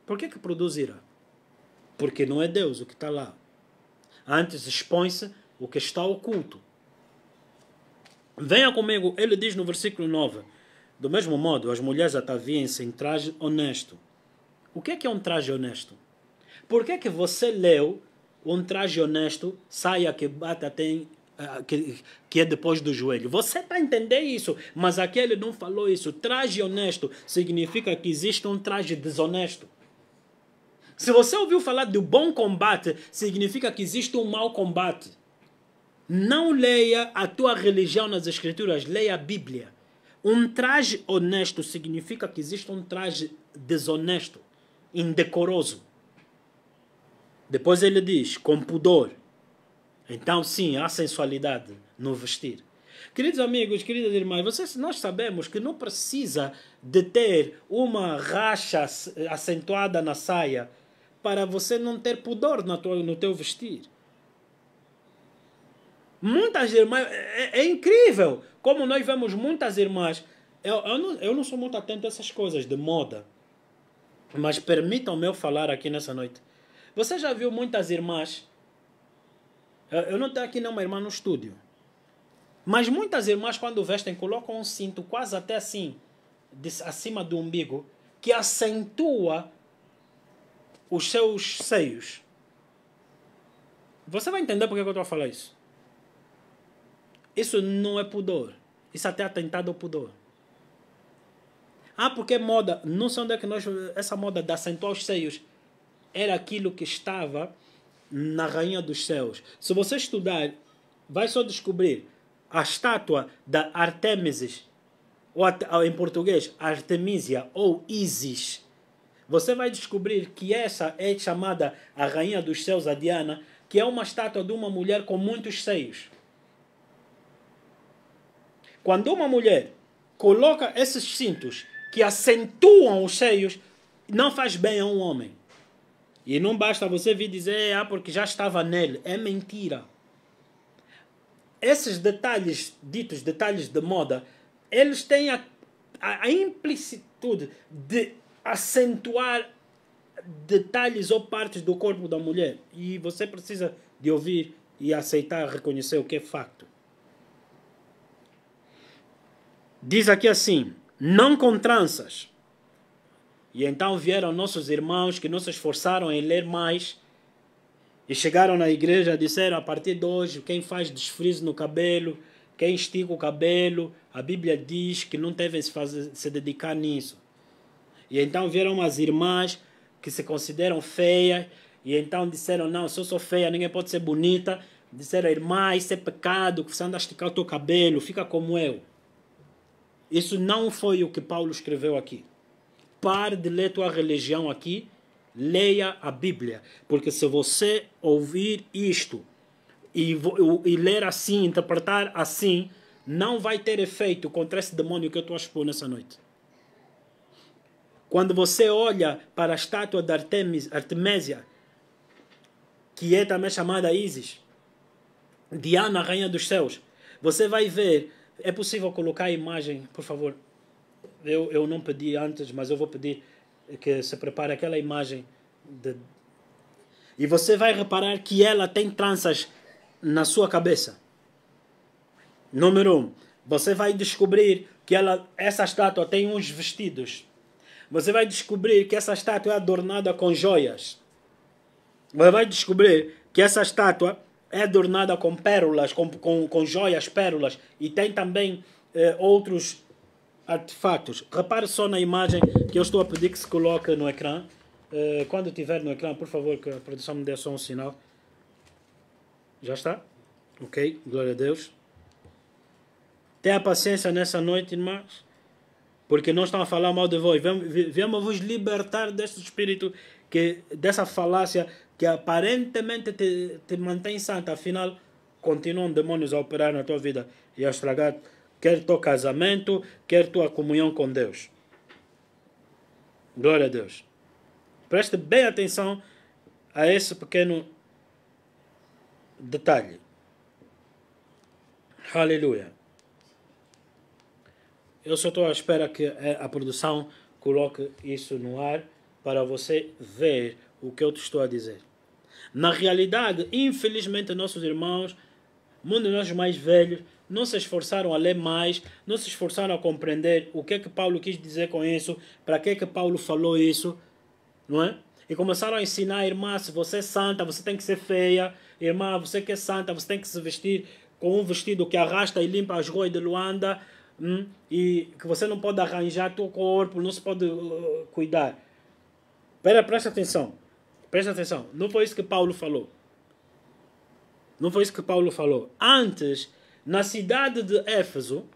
Por que que produz ira? Porque não é Deus o que está lá. Antes expõe-se o que está oculto. Venha comigo, ele diz no versículo 9. Do mesmo modo, as mulheres ataviem-se em traje honesto. O que é um traje honesto? Por que que você leu um traje honesto, saia que bate até que é depois do joelho? Você está a entender isso, mas aqui ele não falou isso. Traje honesto significa que existe um traje desonesto. Se você ouviu falar do bom combate, significa que existe um mau combate. Não leia a tua religião nas escrituras, leia a Bíblia. Um traje honesto significa que existe um traje desonesto, indecoroso. Depois ele diz, com pudor. Então sim, há sensualidade no vestir. Queridos amigos, queridas irmãs, nós sabemos que não precisa de ter uma racha acentuada na saia para você não ter pudor no teu vestir. Muitas irmãs, é incrível como nós vemos muitas irmãs. Eu não sou muito atento a essas coisas de moda, mas permitam-me eu falar aqui nessa noite. Você já viu muitas irmãs? Eu não tenho aqui nenhuma irmã no estúdio, mas muitas irmãs quando vestem colocam um cinto quase até assim, acima do umbigo, que acentua os seus seios. Você vai entender por que eu estou a falar isso. Isso não é pudor. Isso até é atentado ao pudor. Ah, porque é moda. Não sei onde é que essa moda de acentuar os seios era aquilo que estava na Rainha dos Céus. Se você estudar, vai só descobrir a estátua da Artemises, ou em português, Artemisia ou Isis. Você vai descobrir que essa é chamada a Rainha dos Céus, a Diana, que é uma estátua de uma mulher com muitos seios. Quando uma mulher coloca esses cintos que acentuam os seios, não faz bem a um homem. E não basta você vir dizer, porque já estava nele. É mentira. Esses detalhes, ditos detalhes de moda, eles têm a implicitude de acentuar detalhes ou partes do corpo da mulher. E você precisa de ouvir e aceitar, reconhecer o que é facto. Diz aqui assim, não com tranças. E então vieram nossos irmãos que não se esforçaram em ler mais e chegaram na igreja e disseram, a partir de hoje, quem faz desfrizo no cabelo, quem estica o cabelo, a Bíblia diz que não devem se dedicar nisso. E então vieram as irmãs que se consideram feias e então disseram, não, se eu sou feia, ninguém pode ser bonita. Disseram, irmã, isso é pecado, que você anda a esticar o teu cabelo, fica como eu. Isso não foi o que Paulo escreveu aqui. Pare de ler tua religião aqui, leia a Bíblia. Porque se você ouvir isto e ler assim, interpretar assim, não vai ter efeito contra esse demônio que eu estou a expor nessa noite. Quando você olha para a estátua de Artemisia, que é também chamada Ísis, Diana, rainha dos céus, você vai ver, é possível colocar a imagem, por favor? Eu não pedi antes, mas eu vou pedir que se prepare aquela imagem. E você vai reparar que ela tem tranças na sua cabeça. Número 1. Você vai descobrir que essa estátua tem uns vestidos. Você vai descobrir que essa estátua é adornada com joias. Você vai descobrir que essa estátua é adornada com pérolas, com joias, pérolas. E tem também outros artefatos. Repare só na imagem que eu estou a pedir que se coloque no ecrã. Quando estiver no ecrã, por favor, que a produção me dê só um sinal. Já está? Ok, glória a Deus. Tenha paciência nessa noite, irmãos, porque não estão a falar mal de vós. Viemos vos libertar deste espírito, dessa falácia que aparentemente te mantém santa, afinal continuam demônios a operar na tua vida e a estragar quer teu casamento, quer tua comunhão com Deus. Glória a Deus. Preste bem atenção a esse pequeno detalhe. Aleluia. Eu só estou à espera que a produção coloque isso no ar para você ver o que eu te estou a dizer. Na realidade, infelizmente, nossos irmãos, muitos de nós mais velhos, não se esforçaram a ler mais, não se esforçaram a compreender o que é que Paulo quis dizer com isso, para que é que Paulo falou isso, não é? E começaram a ensinar, irmã, se você é santa, você tem que ser feia, irmã, você que é santa, você tem que se vestir com um vestido que arrasta e limpa as ruas de Luanda, e que você não pode arranjar teu corpo, não se pode cuidar. Presta atenção. Presta atenção. Não foi isso que Paulo falou. Não foi isso que Paulo falou. Antes, na cidade de Éfeso,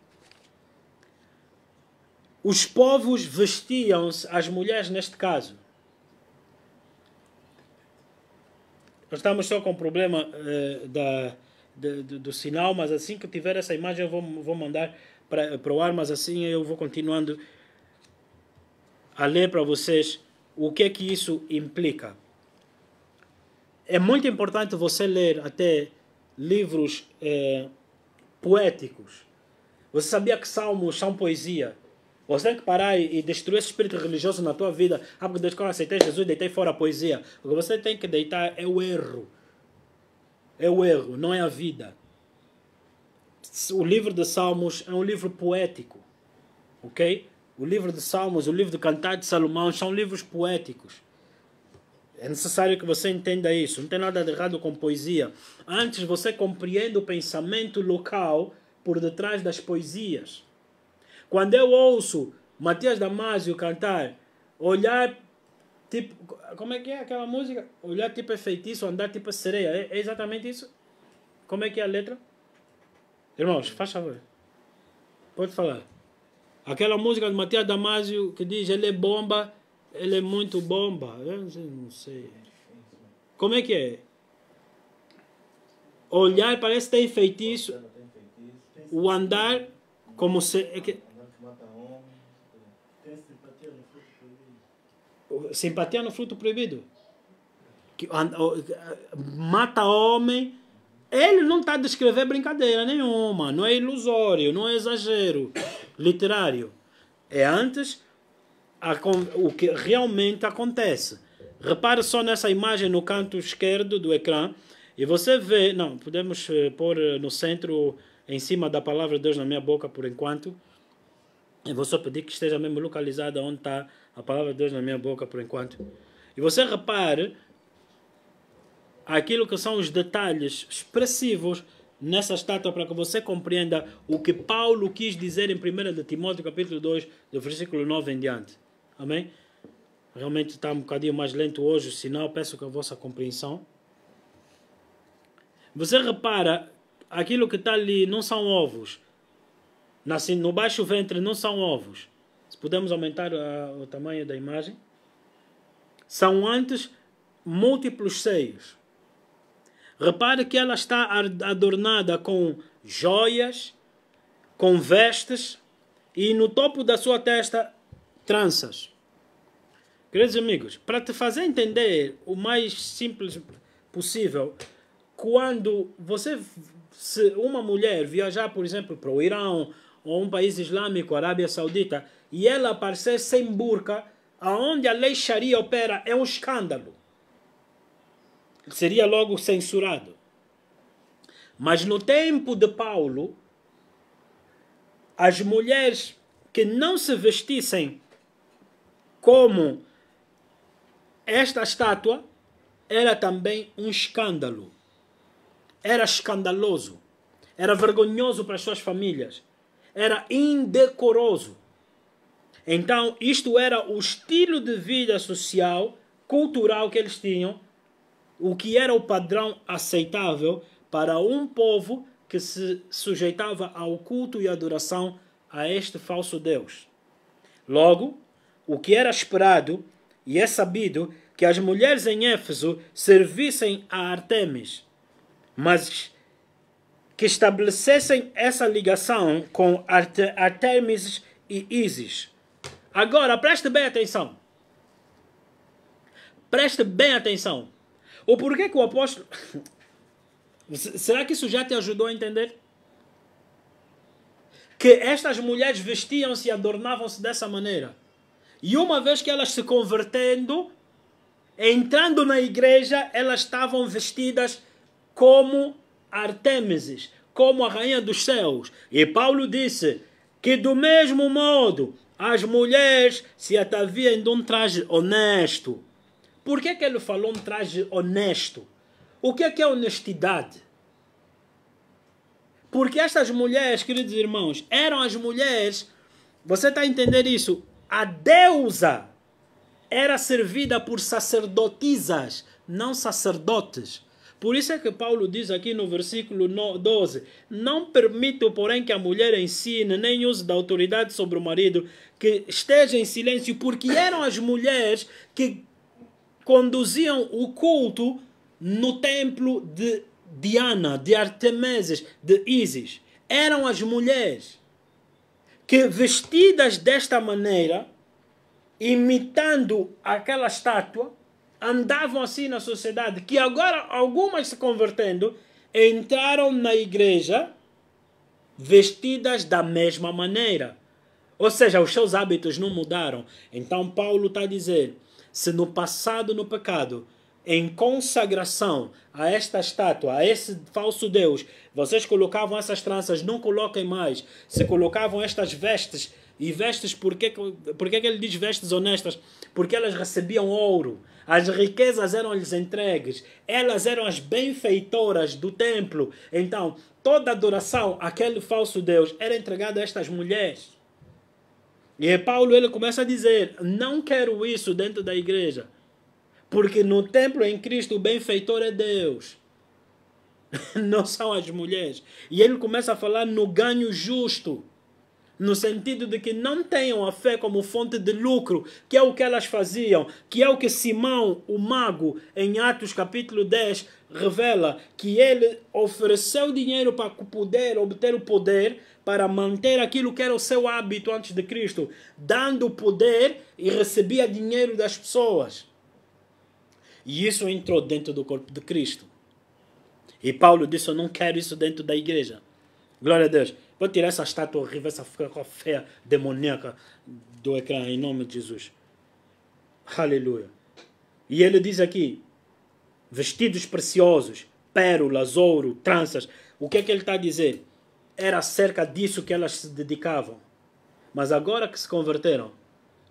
os povos vestiam-se, as mulheres neste caso. Nós estamos só com o problema do sinal, mas assim que eu tiver essa imagem eu vou mandar para o ar, mas assim eu vou continuando a ler para vocês o que é que isso implica. É muito importante você ler até livros poéticos. Você sabia que salmos são poesia? Você tem que parar e destruir esse espírito religioso na tua vida. Porque desde que eu aceitei Jesus, deitei fora a poesia. O que você tem que deitar é o erro. É o erro, não é a vida. O livro de Salmos é um livro poético. Ok? O livro de Salmos, o livro de Cantar de Salomão são livros poéticos. É necessário que você entenda isso. Não tem nada de errado com poesia. Antes você compreende o pensamento local por detrás das poesias. Quando eu ouço Matias Damasio cantar, olhar tipo... Como é que é aquela música? Olhar tipo é feitiço, andar tipo é sereia. É exatamente isso? Como é que é a letra? Irmãos, faz favor. Pode falar. Aquela música de Matias Damasio que diz ele é bomba, ele é muito bomba. Eu não sei. Como é que é? Olhar parece que tem feitiço. O andar como se... Simpatia no fruto proibido. Mata homem. Ele não está a descrever brincadeira nenhuma. Não é ilusório, não é exagero literário. É antes o que realmente acontece. Repare só nessa imagem no canto esquerdo do ecrã. E você vê... Não, podemos pôr no centro, em cima da palavra de Deus na minha boca por enquanto. Eu vou só pedir que esteja mesmo localizada onde está a palavra de Deus na minha boca por enquanto. E você repare aquilo que são os detalhes expressivos nessa estátua para que você compreenda o que Paulo quis dizer em 1 de Timóteo capítulo 2, do versículo 9 em diante. Amém? Realmente está um bocadinho mais lento hoje o sinal, peço que a vossa compreensão. Você repara, aquilo que está ali não são ovos. no baixo ventre não são ovos. Se podemos aumentar o tamanho da imagem. São antes múltiplos seios. Repare que ela está adornada com joias, com vestes e no topo da sua testa tranças. Queridos amigos, para te fazer entender o mais simples possível, quando se uma mulher viajar, por exemplo, para o Irão ou um país islâmico, Arábia Saudita, e ela aparecer sem burca, aonde a lei Sharia opera é um escândalo. Seria logo censurado. Mas no tempo de Paulo, as mulheres que não se vestissem como esta estátua, era também um escândalo. Era escandaloso. Era vergonhoso para as suas famílias. Era indecoroso. Então, isto era o estilo de vida social, cultural que eles tinham, o que era o padrão aceitável para um povo que se sujeitava ao culto e adoração a este falso Deus. Logo, o que era esperado e é sabido que as mulheres em Éfeso servissem a Artemis, mas que estabelecessem essa ligação com Artemis e Ísis. Agora, preste bem atenção. Preste bem atenção. O porquê que o apóstolo... Será que isso já te ajudou a entender? Que estas mulheres vestiam-se e adornavam-se dessa maneira. E uma vez que elas se convertendo, entrando na igreja, elas estavam vestidas como Artemises, como a rainha dos céus. E Paulo disse que do mesmo modo as mulheres se ataviam de um traje honesto. Por que ele falou um traje honesto? O que é honestidade? Porque estas mulheres, queridos irmãos, eram as mulheres, você está a entender isso? A deusa era servida por sacerdotisas, não sacerdotes. Por isso é que Paulo diz aqui no versículo 12, não permito, porém, que a mulher ensine, nem use da autoridade sobre o marido, que esteja em silêncio, porque eram as mulheres que conduziam o culto no templo de Diana, de Artemeses, de Ísis. Eram as mulheres que, vestidas desta maneira, imitando aquela estátua, andavam assim na sociedade, que agora algumas se convertendo, entraram na igreja vestidas da mesma maneira. Ou seja, os seus hábitos não mudaram. Então Paulo está a dizer, se no passado, no pecado, em consagração a esta estátua, a esse falso Deus, vocês colocavam essas tranças, não coloquem mais. Se colocavam estas vestes, e vestes, por que ele diz vestes honestas? Porque elas recebiam ouro, as riquezas eram-lhes entregues, elas eram as benfeitoras do templo. Então, toda adoração àquele falso Deus era entregada a estas mulheres. E Paulo ele começa a dizer, não quero isso dentro da igreja. Porque no templo em Cristo o benfeitor é Deus. Não são as mulheres. E ele começa a falar no ganho justo. No sentido de que não tenham a fé como fonte de lucro, que é o que elas faziam, que é o que Simão, o mago, em Atos capítulo 10, revela, que ele ofereceu dinheiro para poder obter o poder, para manter aquilo que era o seu hábito antes de Cristo, dando poder e recebia dinheiro das pessoas. E isso entrou dentro do corpo de Cristo. E Paulo disse, eu não quero isso dentro da igreja. Glória a Deus. Vou tirar essa estátua horrível, essa feia demoníaca do ecrã, em nome de Jesus. Aleluia. E ele diz aqui, vestidos preciosos, pérolas, ouro, tranças. O que é que ele está a dizer? Era acerca disso que elas se dedicavam. Mas agora que se converteram,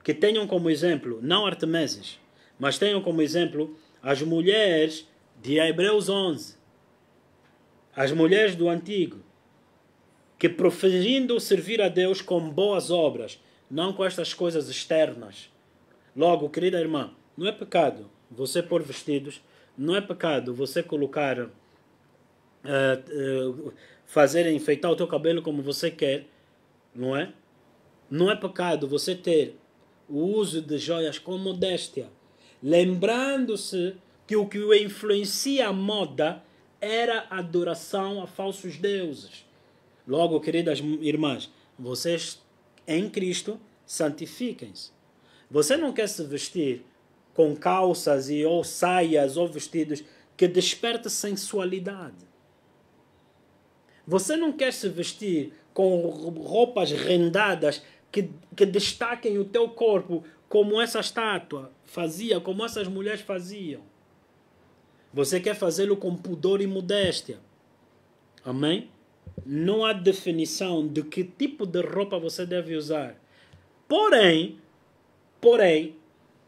que tenham como exemplo, não Artemeses, mas tenham como exemplo as mulheres de Hebreus 11. As mulheres do Antigo. Que preferindo servir a Deus com boas obras, não com estas coisas externas. Logo, querida irmã, não é pecado você pôr vestidos, não é pecado você colocar, fazer enfeitar o teu cabelo como você quer, não é? Não é pecado você ter o uso de joias com modéstia, lembrando-se que o que o influencia a moda era a adoração a falsos deuses. Logo, queridas irmãs, vocês em Cristo santifiquem-se. Você não quer se vestir com calças ou saias ou vestidos que despertem sensualidade. Você não quer se vestir com roupas rendadas que destaquem o teu corpo como essa estátua fazia, como essas mulheres faziam. Você quer fazê-lo com pudor e modéstia. Amém? Não há definição de que tipo de roupa você deve usar. Porém,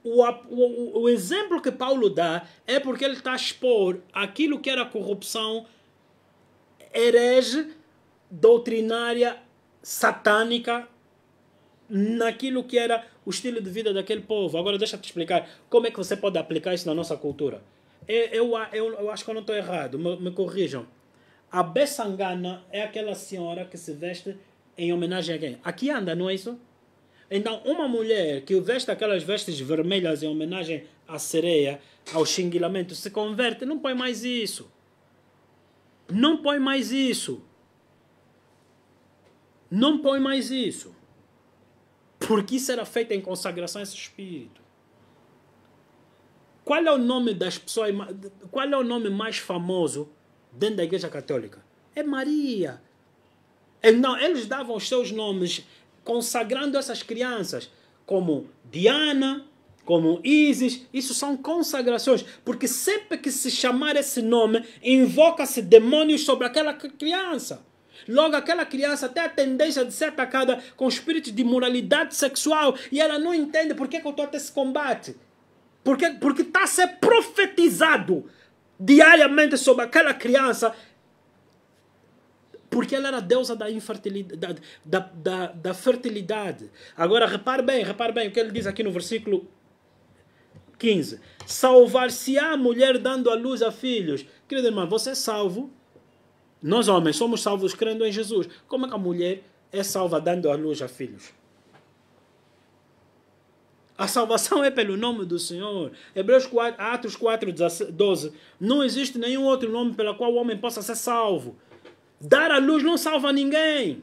o exemplo que Paulo dá é porque ele está a expor aquilo que era corrupção herege, doutrinária, satânica, naquilo que era o estilo de vida daquele povo. Agora deixa eu te explicar como é que você pode aplicar isso na nossa cultura. Eu acho que eu não estou errado, me corrijam. A Bessangana é aquela senhora que se veste em homenagem a quem? Aqui anda, não é isso? Então, uma mulher que veste aquelas vestes vermelhas em homenagem à sereia, ao xinguilamento, se converte, não põe mais isso. Não põe mais isso. Não põe mais isso. Porque isso era feito em consagração a esse espírito. Qual é o nome das pessoas, qual é o nome mais famoso dentro da Igreja Católica? É Maria. Não, eles davam os seus nomes consagrando essas crianças como Diana, como Isis. Isso são consagrações, porque sempre que se chamar esse nome, invoca-se demônios sobre aquela criança. Logo, aquela criança tem a tendência de ser atacada com espíritos de imoralidade sexual e ela não entende por que eu estou a ter esse combate. Porque está a ser profetizado diariamente sobre aquela criança, porque ela era a deusa da infertilidade, da fertilidade. Agora, repare bem o que ele diz aqui no versículo 15. Salvar-se-á a mulher dando à luz a filhos. Querido irmão, você é salvo. Nós homens somos salvos crendo em Jesus. Como é que a mulher é salva dando à luz a filhos? A salvação é pelo nome do Senhor. Atos 4, 12. Não existe nenhum outro nome pelo qual o homem possa ser salvo. Dar à luz não salva ninguém.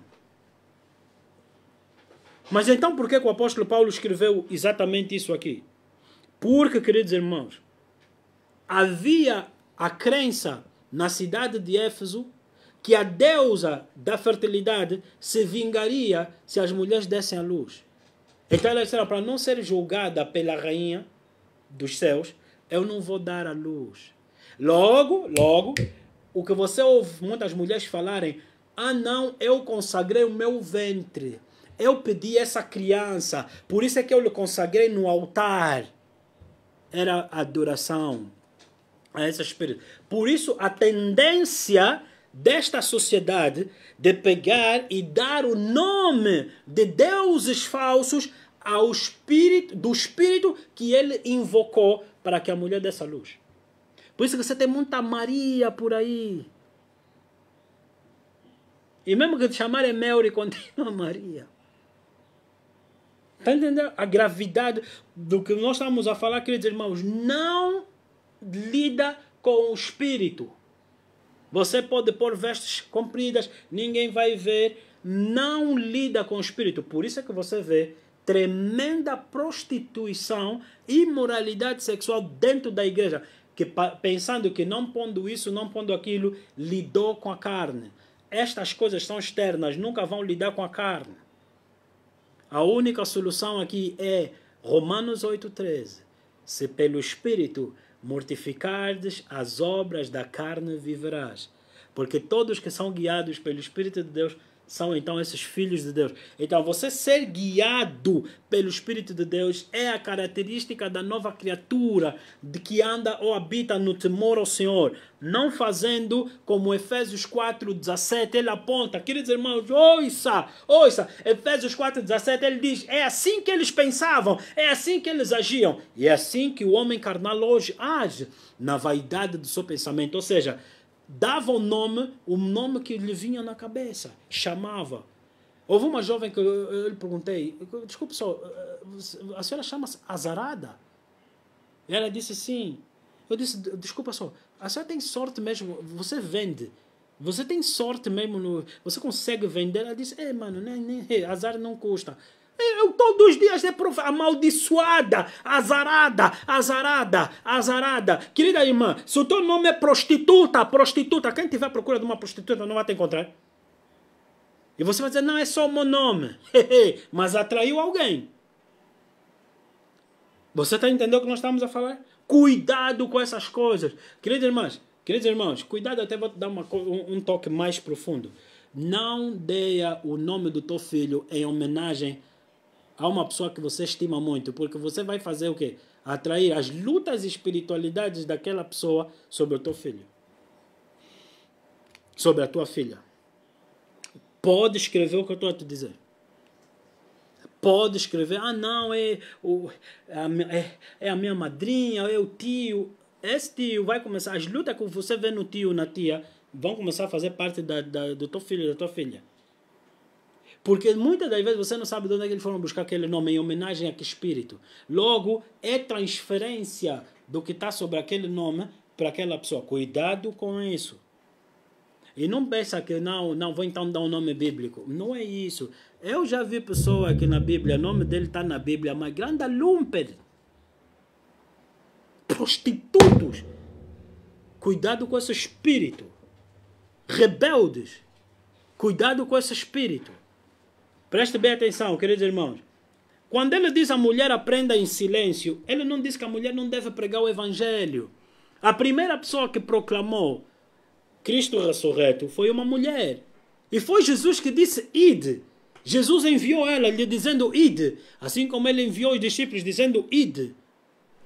Mas então por que o apóstolo Paulo escreveu exatamente isso aqui? Porque, queridos irmãos, havia a crença na cidade de Éfeso que a deusa da fertilidade se vingaria se as mulheres dessem à luz. Então ela disseram, para não ser julgada pela rainha dos céus, eu não vou dar à luz. Logo, o que você ouve muitas mulheres falarem, não, eu consagrei o meu ventre, eu pedi essa criança, por isso é que eu lhe consagrei no altar. Era adoração a esse espírito. Por isso a tendência desta sociedade de pegar e dar o nome de deuses falsos ao espírito, do espírito que ele invocou para que a mulher desse a luz. Por isso que você tem muita Maria por aí. E mesmo que te chamarem Mary, continua Maria. Está entendendo a gravidade do que nós estamos a falar, queridos irmãos? Não lida com o espírito. Você pode pôr vestes compridas, ninguém vai ver. Não lida com o espírito. Por isso é que você vê tremenda prostituição, imoralidade sexual dentro da igreja. Que, pensando que não pondo isso, não pondo aquilo, lidou com a carne. Estas coisas são externas, nunca vão lidar com a carne. A única solução aqui é Romanos 8,13. Se pelo Espírito mortificardes as obras da carne, viverás. Porque todos que são guiados pelo Espírito de Deus são então esses filhos de Deus. Então você ser guiado pelo Espírito de Deus é a característica da nova criatura de que anda ou habita no temor ao Senhor. Não fazendo como Efésios 4,17 ele aponta. Queridos irmãos, ouça, Efésios 4,17 ele diz, é assim que eles pensavam, é assim que eles agiam. E é assim que o homem carnal hoje age, na vaidade do seu pensamento. Ou seja, dava o nome que lhe vinha na cabeça. Chamava. Houve uma jovem que eu lhe perguntei, desculpe só, a senhora chama-se Azarada? E ela disse sim. Eu disse, desculpa só, a senhora tem sorte mesmo, você vende. Você tem sorte mesmo, você consegue vender? Ela disse, mano, azar não custa. Eu todos os dias é amaldiçoada, azarada, azarada, azarada. Querida irmã, se o teu nome é prostituta, quem tiver à procura de uma prostituta não vai te encontrar. E você vai dizer, não, é só o meu nome. Mas atraiu alguém. Você está entendendo o que nós estamos a falar? Cuidado com essas coisas. Queridos irmãos, cuidado, até vou te dar um toque mais profundo. Não dê o nome do teu filho em homenagem a uma pessoa que você estima muito, porque você vai fazer o quê? Atrair as lutas e espiritualidades daquela pessoa sobre o teu filho. Sobre a tua filha. Pode escrever o que eu estou a te dizer. Pode escrever, não, é a minha madrinha, é o tio. Esse tio vai começar, as lutas que você vê no tio, na tia, vão começar a fazer parte do teu filho, da tua filha. Porque muitas das vezes você não sabe de onde é que eles foram buscar aquele nome, em homenagem a que espírito. Logo, é transferência do que está sobre aquele nome para aquela pessoa. Cuidado com isso. E não pensa que não vou então dar um nome bíblico. Não é isso. Eu já vi pessoa que na Bíblia, o nome dele está na Bíblia, mas grande lumper. Prostitutos. Cuidado com esse espírito. Rebeldes. Cuidado com esse espírito. Preste bem atenção, queridos irmãos. Quando ele diz a mulher aprenda em silêncio, ele não diz que a mulher não deve pregar o evangelho. A primeira pessoa que proclamou Cristo ressurreto foi uma mulher. E foi Jesus que disse, ide. Jesus enviou ela, lhe dizendo, ide. Assim como ele enviou os discípulos, dizendo, ide.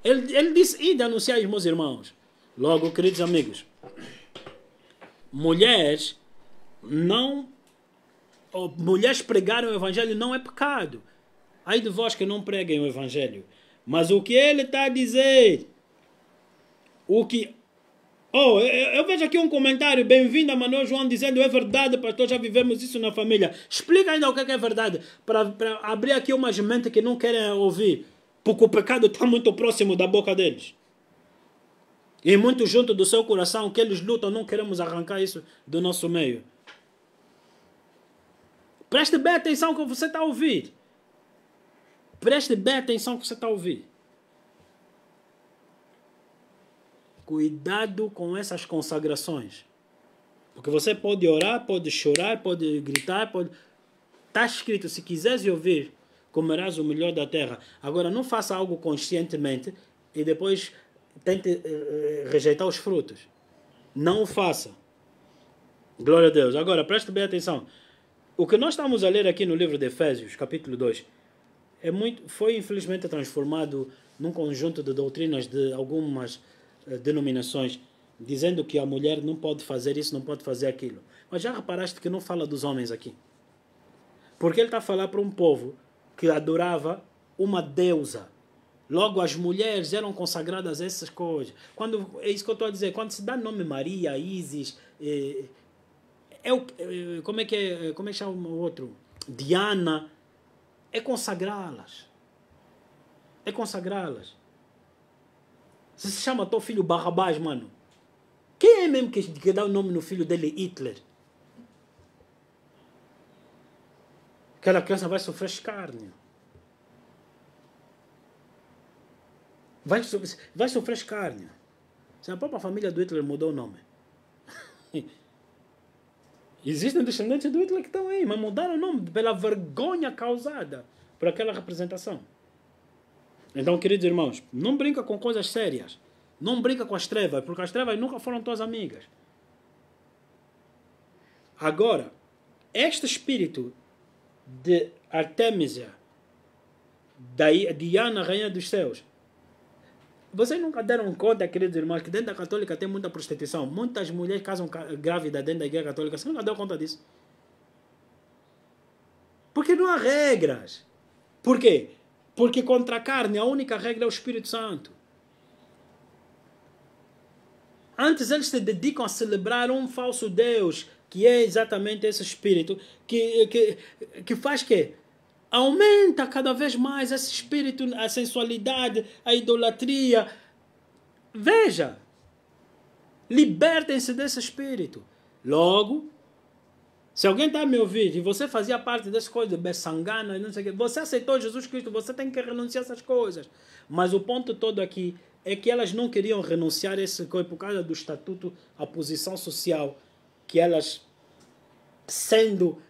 Ele disse, ide anunciar aos meus irmãos. Logo, queridos amigos, mulheres pregarem o evangelho não é pecado. Ai de vós que não preguem o evangelho. Mas o que ele está a dizer, eu vejo aqui um comentário, bem-vindo a Manuel João, dizendo, é verdade, pastor, já vivemos isso na família. Explica ainda o que é verdade, para abrir aqui umas mentes que não querem ouvir, porque o pecado está muito próximo da boca deles. E muito junto do seu coração, que eles lutam, não queremos arrancar isso do nosso meio. Preste bem atenção que você está a ouvir. Preste bem atenção que você está a ouvir. Cuidado com essas consagrações. Porque você pode orar, pode chorar, pode gritar, pode... Está escrito, se quiseres ouvir, comerás o melhor da terra. Agora, não faça algo conscientemente e depois tente rejeitar os frutos. Não o faça. Glória a Deus. Agora, preste bem atenção. O que nós estamos a ler aqui no livro de Efésios, capítulo 2, foi infelizmente transformado num conjunto de doutrinas de algumas denominações, dizendo que a mulher não pode fazer isso, não pode fazer aquilo. Mas já reparaste que não fala dos homens aqui? Porque ele está a falar para um povo que adorava uma deusa. Logo, as mulheres eram consagradas a essas coisas. É isso que eu estou a dizer. Quando se dá nome Maria, Isis, como é que chama o outro? Diana. É consagrá-las. É consagrá-las. Você se chama teu filho Barrabás, mano. Quem é mesmo que dá o nome no filho dele, Hitler? Aquela criança vai sofrer escárnio. Vai sofrer escárnio. Se a própria família do Hitler mudou o nome. Existem descendentes do Hitler que estão aí, mas mudaram o nome pela vergonha causada por aquela representação. Então, queridos irmãos, não brinca com coisas sérias. Não brinca com as trevas, porque as trevas nunca foram tuas amigas. Agora, este espírito de Artemisia, da Diana, rainha dos céus, vocês nunca deram conta, queridos irmãos, que dentro da católica tem muita prostituição. Muitas mulheres casam grávidas dentro da igreja católica. Você nunca deu conta disso? Porque não há regras. Por quê? Porque contra a carne a única regra é o Espírito Santo. Antes eles se dedicam a celebrar um falso Deus que é exatamente esse espírito que faz que aumenta cada vez mais esse espírito, a sensualidade, a idolatria. Veja, libertem-se desse espírito. Logo, se alguém está a me ouvir e você fazia parte dessas coisas de Bessangana, não sei o quê, você aceitou Jesus Cristo, você tem que renunciar a essas coisas. Mas o ponto todo aqui é que elas não queriam renunciar a esse coisa por causa do estatuto, a posição social, que elas, sendo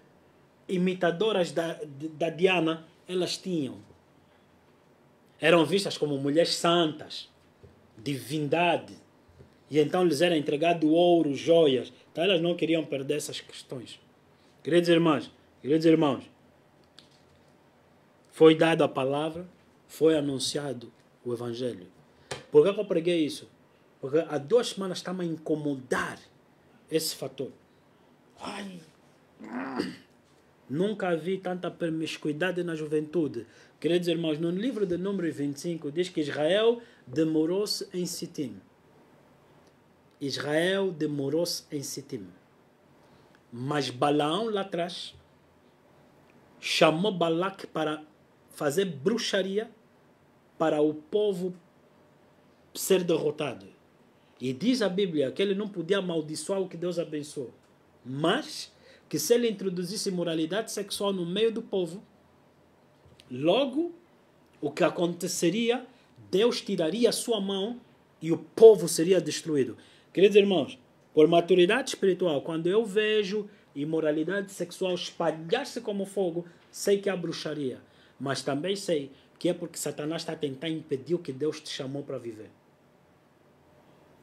imitadoras da Diana, elas tinham. Eram vistas como mulheres santas, divindade. E então lhes era entregado ouro, joias. Então elas não queriam perder essas questões. Queridos irmãos, foi dada a palavra, foi anunciado o Evangelho. Por que eu preguei isso? Porque há 2 semanas está-me a incomodar esse fator. Ai, nunca vi tanta promiscuidade na juventude. Queridos irmãos, no livro de Número 25 diz que Israel demorou-se em Sitim. Israel demorou-se em Sitim. Mas Balaão lá atrás chamou Balaque para fazer bruxaria para o povo ser derrotado. E diz a Bíblia que ele não podia amaldiçoar o que Deus abençoou. Mas que se ele introduzisse imoralidade sexual no meio do povo, logo o que aconteceria, Deus tiraria a sua mão e o povo seria destruído. Queridos irmãos, por maturidade espiritual, quando eu vejo imoralidade sexual espalhar-se como fogo, sei que há bruxaria. Mas também sei que é porque Satanás está a tentar impedir o que Deus te chamou para viver.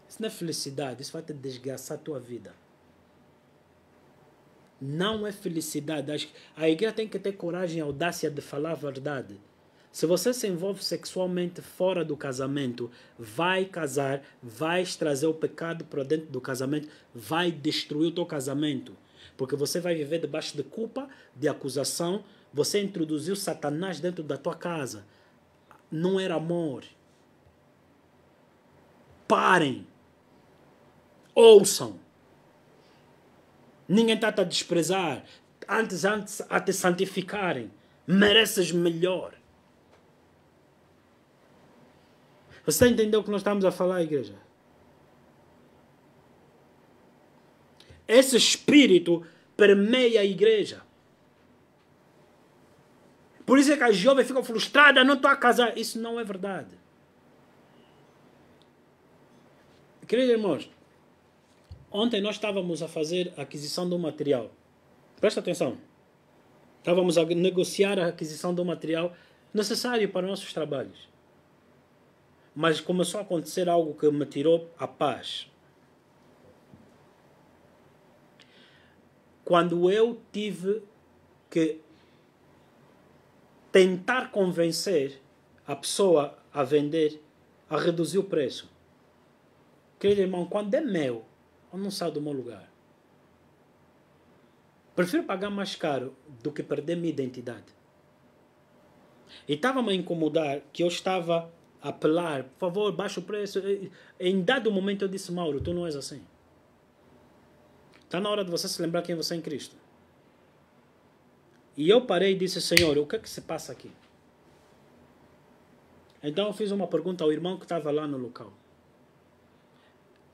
Isso não é felicidade, isso vai te desgraçar a tua vida. Não é felicidade. A igreja tem que ter coragem e audácia de falar a verdade. Se você se envolve sexualmente fora do casamento, vai casar, vai trazer o pecado para dentro do casamento, vai destruir o teu casamento. Porque você vai viver debaixo de culpa, de acusação. Você introduziu Satanás dentro da tua casa. Não era amor. Parem. Ouçam. Ninguém está a te desprezar. Antes a te santificarem. Mereces melhor. Você entendeu o que nós estamos a falar, igreja? Esse espírito permeia a igreja. Por isso é que a jovem fica frustrada, não estou a casar. Isso não é verdade. Queridos irmãos, ontem nós estávamos a fazer a aquisição de um material. Presta atenção. Estávamos a negociar a aquisição de um material necessário para os nossos trabalhos. Mas começou a acontecer algo que me tirou a paz. Quando eu tive que tentar convencer a pessoa a vender, a reduzir o preço. Querido irmão, quando é meu, eu não saio do meu lugar. Prefiro pagar mais caro do que perder minha identidade. E estava-me a incomodar que eu estava a apelar, por favor, baixa o preço. Em dado momento eu disse, Mauro, tu não és assim. Está na hora de você se lembrar quem você é em Cristo. E eu parei e disse, Senhor, o que é que se passa aqui? Então eu fiz uma pergunta ao irmão que estava lá no local.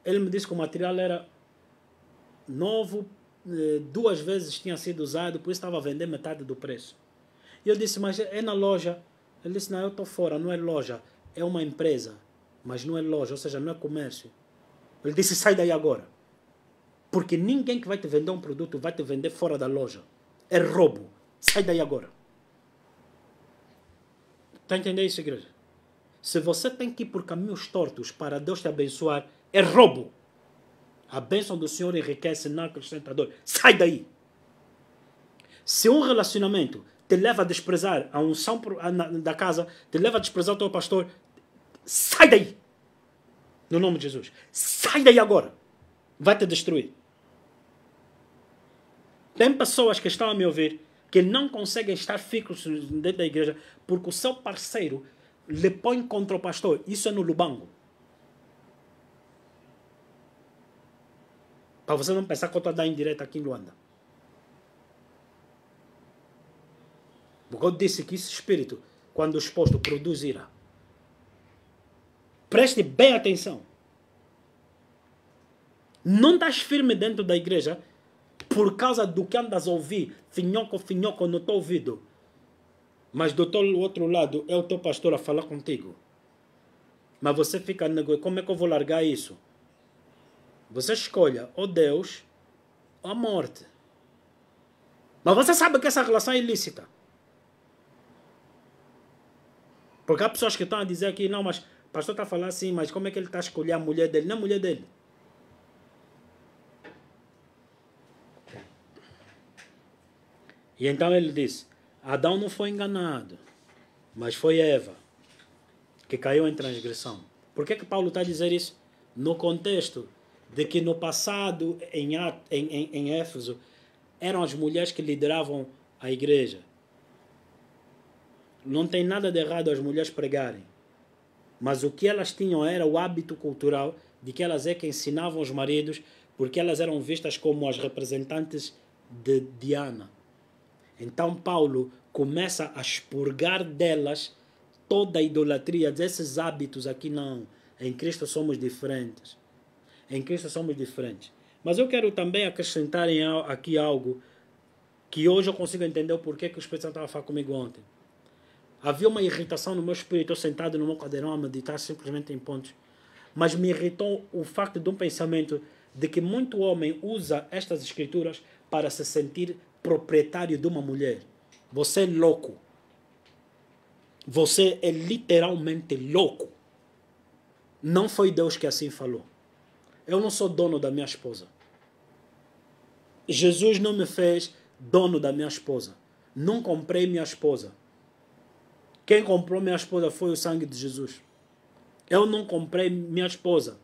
Ele me disse que o material era novo, 2 vezes tinha sido usado, por isso estava a vender metade do preço. E eu disse, mas é na loja. Ele disse, não, eu estou fora, não é loja, é uma empresa, mas não é loja, ou seja, não é comércio. Ele disse, sai daí agora. Porque ninguém que vai te vender um produto vai te vender fora da loja. É roubo. Sai daí agora. Está entendendo isso, igreja? Se você tem que ir por caminhos tortos para Deus te abençoar, é roubo. A bênção do Senhor enriquece, não acrescenta dor. Sai daí. Se um relacionamento te leva a desprezar a unção da casa, te leva a desprezar o teu pastor, sai daí. No nome de Jesus. Sai daí agora. Vai te destruir. Tem pessoas que estão a me ouvir que não conseguem estar fixos dentro da igreja porque o seu parceiro lhe põe contra o pastor. Isso é no Lubango. Para você não pensar que eu estou a dar indireta aqui em Luanda. Porque eu disse que esse espírito, quando exposto, produz ira. Preste bem atenção. Não estás firme dentro da igreja por causa do que andas a ouvir. Finhoco, finhoco no teu ouvido. Mas do teu outro lado é o teu pastor a falar contigo. Mas você fica negociando. Como é que eu vou largar isso? Você escolha ou Deus ou a morte. Mas você sabe que essa relação é ilícita. Porque há pessoas que estão a dizer aqui, não, mas o pastor está a falar assim, mas como é que ele está a escolher a mulher dele? Não é a mulher dele. E então ele disse, Adão não foi enganado, mas foi Eva que caiu em transgressão. Por que Paulo está a dizer isso? No contexto de que no passado, em Éfeso, eram as mulheres que lideravam a igreja. Não tem nada de errado as mulheres pregarem. Mas o que elas tinham era o hábito cultural de que elas é que ensinavam os maridos, porque elas eram vistas como as representantes de Diana. Então Paulo começa a expurgar delas toda a idolatria, desses hábitos aqui não. Em Cristo somos diferentes. Em Cristo somos diferentes. Mas eu quero também acrescentar aqui algo que hoje eu consigo entender o porquê que o Espírito Santo estava a falar comigo ontem. Havia uma irritação no meu espírito, eu sentado no meu cadeirão a meditar simplesmente em pontos. Mas me irritou o facto de um pensamento de que muito homem usa estas escrituras para se sentir proprietário de uma mulher. Você é louco. Você é literalmente louco. Não foi Deus que assim falou. Eu não sou dono da minha esposa. Jesus não me fez dono da minha esposa. Não comprei minha esposa. Quem comprou minha esposa foi o sangue de Jesus. Eu não comprei minha esposa.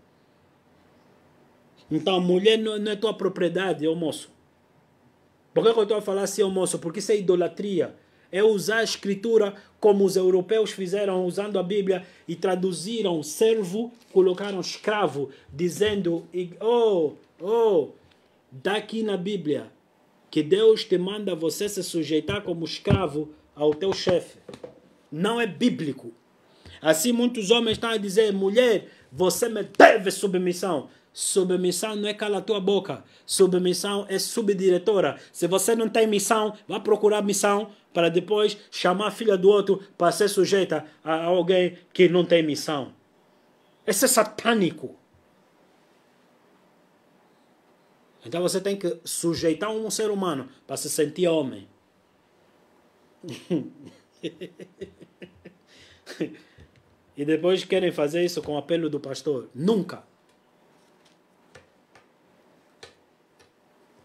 Então a mulher não é tua propriedade, ô moço. Por que eu estou a falar assim, ô moço? Porque isso é idolatria. É usar a escritura como os europeus fizeram usando a Bíblia e traduziram servo, colocaram escravo, dizendo, dá aqui na Bíblia que Deus te manda você se sujeitar como escravo ao teu chefe. Não é bíblico. Assim muitos homens estão a dizer, mulher, você me deve submissão. Submissão não é cala a tua boca. Submissão é subdiretora. Se você não tem missão, vá procurar missão para depois chamar a filha do outro para ser sujeita a alguém que não tem missão. Isso é satânico. Então você tem que sujeitar um ser humano para se sentir homem. E depois querem fazer isso com o apelo do pastor. Nunca.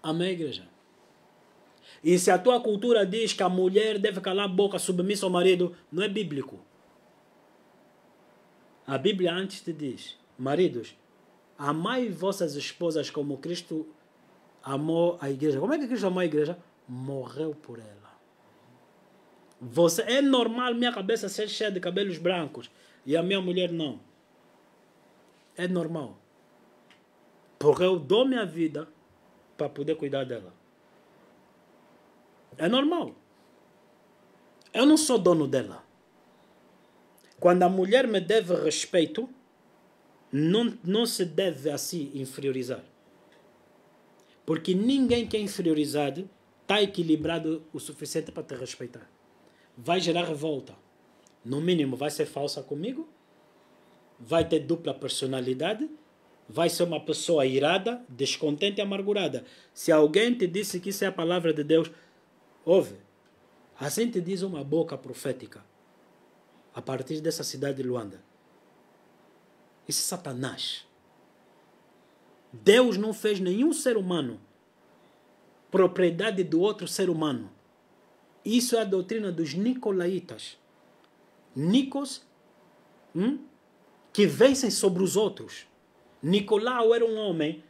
Amém, igreja? E se a tua cultura diz que a mulher deve calar a boca submissa ao marido, não é bíblico. A Bíblia antes te diz, maridos, amai vossas esposas como Cristo amou a igreja. Como é que Cristo amou a igreja? Morreu por ela. É normal minha cabeça ser cheia de cabelos brancos e a minha mulher não. É normal. Porque eu dou minha vida para poder cuidar dela. É normal. Eu não sou dono dela. Quando a mulher me deve respeito, não se deve assim inferiorizar. Porque ninguém que é inferiorizado está equilibrado o suficiente para te respeitar. Vai gerar revolta. No mínimo, vai ser falsa comigo, vai ter dupla personalidade, vai ser uma pessoa irada, descontente e amargurada. Se alguém te disse que isso é a palavra de Deus, ouve. Assim te diz uma boca profética. A partir dessa cidade de Luanda. Isso é Satanás. Deus não fez nenhum ser humano propriedade do outro ser humano. Isso é a doutrina dos nicolaítas. Nicos que vencem sobre os outros. Nicolau era um homem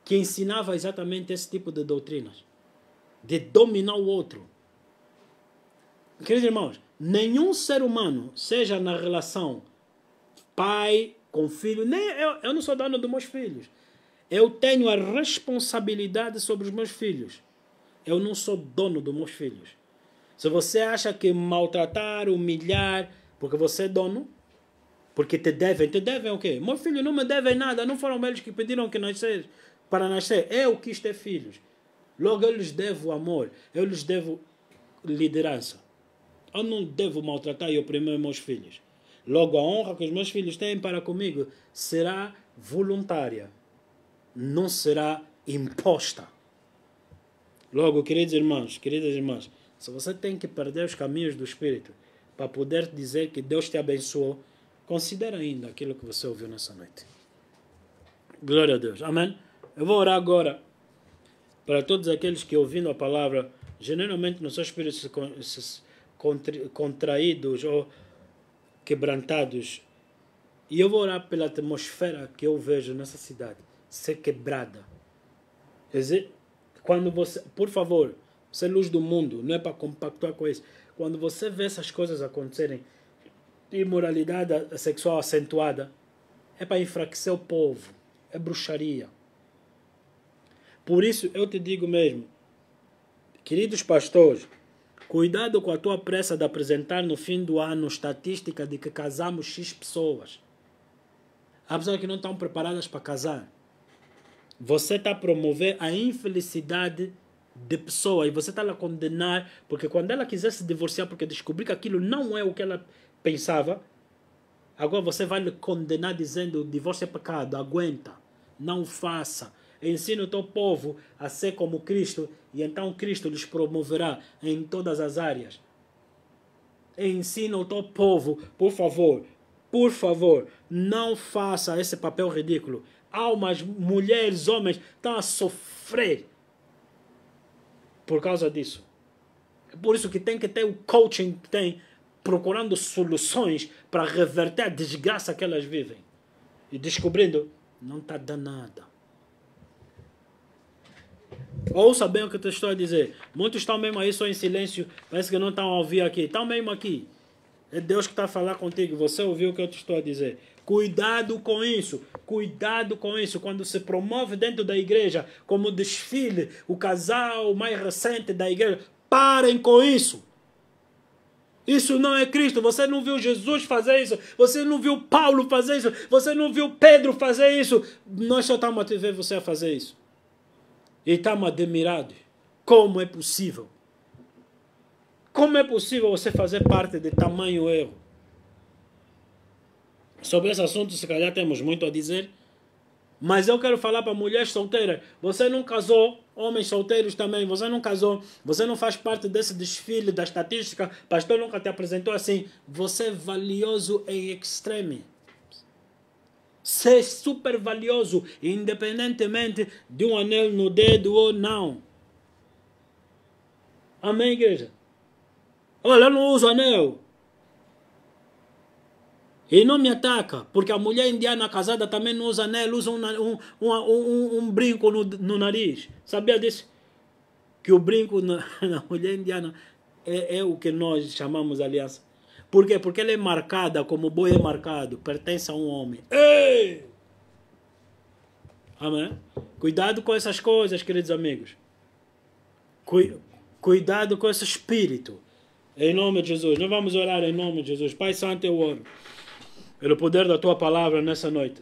que ensinava exatamente esse tipo de doutrinas. De dominar o outro. Queridos irmãos, nenhum ser humano, seja na relação pai com filho, nem eu não sou dono dos meus filhos. Eu tenho a responsabilidade sobre os meus filhos. Eu não sou dono dos meus filhos. Se você acha que maltratar, humilhar, porque você é dono, porque te devem o quê? Meus filhos não me devem nada, não foram eles que pediram para nascer. Eu quis ter filhos. Logo eu lhes devo amor, eu lhes devo liderança. Eu não devo maltratar e oprimir meus filhos. Logo a honra que os meus filhos têm para comigo será voluntária, não será imposta. Logo, queridos irmãos, queridas irmãs, se você tem que perder os caminhos do Espírito para poder dizer que Deus te abençoou, considere ainda aquilo que você ouviu nessa noite. Glória a Deus. Amém? Eu vou orar agora para todos aqueles que, ouvindo a palavra, genuinamente no seu espírito se contraídos ou quebrantados. E eu vou orar pela atmosfera que eu vejo nessa cidade ser quebrada. Quer dizer, quando você, por favor, você é luz do mundo, não é para compactuar com isso. Quando você vê essas coisas acontecerem, imoralidade sexual acentuada, é para enfraquecer o povo, é bruxaria. Por isso eu te digo mesmo, queridos pastores, cuidado com a tua pressa de apresentar no fim do ano estatística de que casamos X pessoas. Há pessoas que não estão preparadas para casar. Você está a promover a infelicidade de pessoas e você está a condenar, porque quando ela quiser se divorciar porque descobrir que aquilo não é o que ela pensava, agora você vai lhe condenar dizendo o divórcio é pecado, aguenta, não faça. Ensina o teu povo a ser como Cristo e então Cristo lhes promoverá em todas as áreas. Ensina o teu povo, por favor, não faça esse papel ridículo. Almas, mulheres, homens estão a sofrer por causa disso. É por isso que tem que ter o coaching que tem, procurando soluções para reverter a desgraça que elas vivem. E descobrindo, não está dando nada. Ouça bem o que eu estou a dizer. Muitos estão mesmo aí só em silêncio, parece que não estão a ouvir aqui. Estão mesmo aqui. É Deus que está a falar contigo. Você ouviu o que eu te estou a dizer. Cuidado com isso. Cuidado com isso. Quando se promove dentro da igreja como desfile, o casal mais recente da igreja, parem com isso. Isso não é Cristo. Você não viu Jesus fazer isso. Você não viu Paulo fazer isso. Você não viu Pedro fazer isso. Nós só estamos a ver você a fazer isso. E estamos admirados. Como é possível? Como é possível você fazer parte de tamanho erro? Sobre esse assunto, se calhar temos muito a dizer. Mas eu quero falar para mulheres solteiras. Você não casou, homens solteiros também. Você não casou. Você não faz parte desse desfile da estatística. Pastor nunca te apresentou assim. Você é valioso em extreme. Você é super valioso, independentemente de um anel no dedo ou não. Amém, igreja? Olha, eu não uso anel. E não me ataca, porque a mulher indiana casada também não usa anel, usa um brinco no nariz. Sabia disso? Que o brinco na mulher indiana é o que nós chamamos de aliança. Por quê? Porque ela é marcada como o boi é marcado, pertence a um homem. Ei! Amém? Cuidado com essas coisas, queridos amigos. Cuidado com esse espírito. Em nome de Jesus. Nós vamos orar em nome de Jesus. Pai Santo, eu oro pelo poder da Tua palavra nessa noite.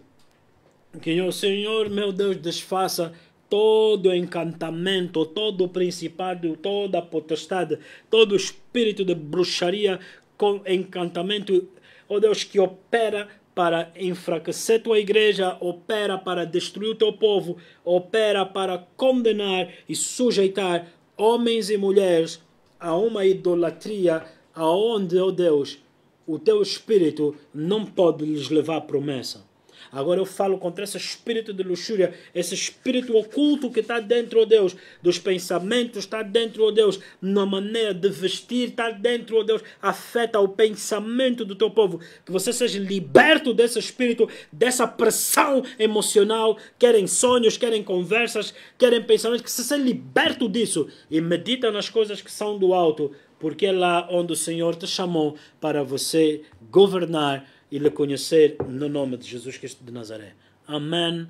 Que o Senhor, meu Deus, desfaça todo o encantamento, todo o principado, toda a potestade, todo o espírito de bruxaria, com encantamento, ó Deus, que opera para enfraquecer tua igreja, opera para destruir o teu povo, opera para condenar e sujeitar homens e mulheres a uma idolatria aonde, ó Deus, o teu espírito não pode lhes levar a promessa. Agora eu falo contra esse espírito de luxúria, esse espírito oculto que está dentro, ó Deus, dos pensamentos, está dentro, ó Deus, na maneira de vestir, está dentro, ó Deus, afeta o pensamento do teu povo. Que você seja liberto desse espírito, dessa pressão emocional, querem sonhos, querem conversas, querem pensamentos, que você seja liberto disso e medita nas coisas que são do alto, porque é lá onde o Senhor te chamou para você governar e lhe conhecer no nome de Jesus Cristo de Nazaré. Amém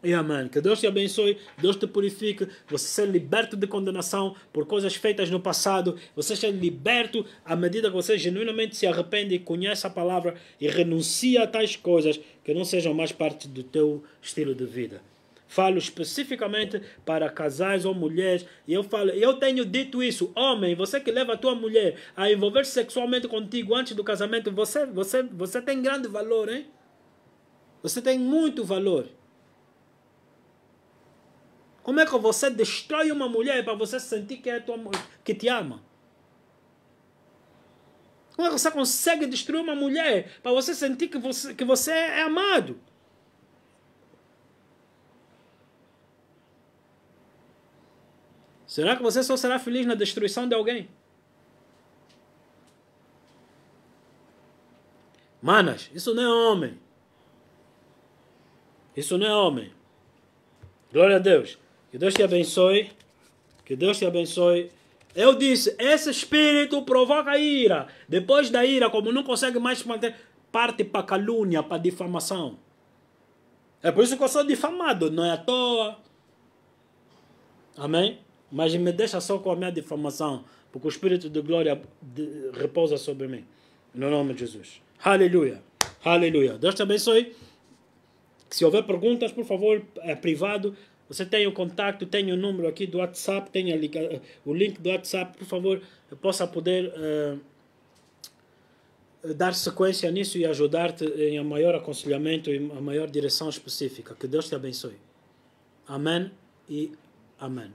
E amém. Que Deus te abençoe, Deus te purifique, você ser liberto de condenação por coisas feitas no passado, você ser liberto à medida que você genuinamente se arrepende e conhece a palavra e renuncia a tais coisas que não sejam mais parte do teu estilo de vida. Falo especificamente para casais ou mulheres, e eu tenho dito isso, homem, você que leva a tua mulher a envolver-se sexualmente contigo antes do casamento, você tem grande valor, hein? Você tem muito valor. Como é que você destrói uma mulher para você sentir que é tua que te ama? Como é que você consegue destruir uma mulher para você sentir que você é amado? Será que você só será feliz na destruição de alguém? Manas, isso não é homem. Isso não é homem. Glória a Deus. Que Deus te abençoe. Que Deus te abençoe. Eu disse, esse espírito provoca ira. Depois da ira, como não consegue mais manter, parte para calúnia, para difamação. É por isso que eu sou difamado, não é à toa. Amém? Mas me deixa só com a minha difamação, porque o Espírito de glória repousa sobre mim. No nome de Jesus. Aleluia. Aleluia. Deus te abençoe. Se houver perguntas, por favor, é privado. Você tem o contato, tem o número aqui do WhatsApp, tem o link do WhatsApp, por favor, eu possa poder dar sequência nisso e ajudar-te em um maior aconselhamento e uma maior direção específica. Que Deus te abençoe. Amém e amém.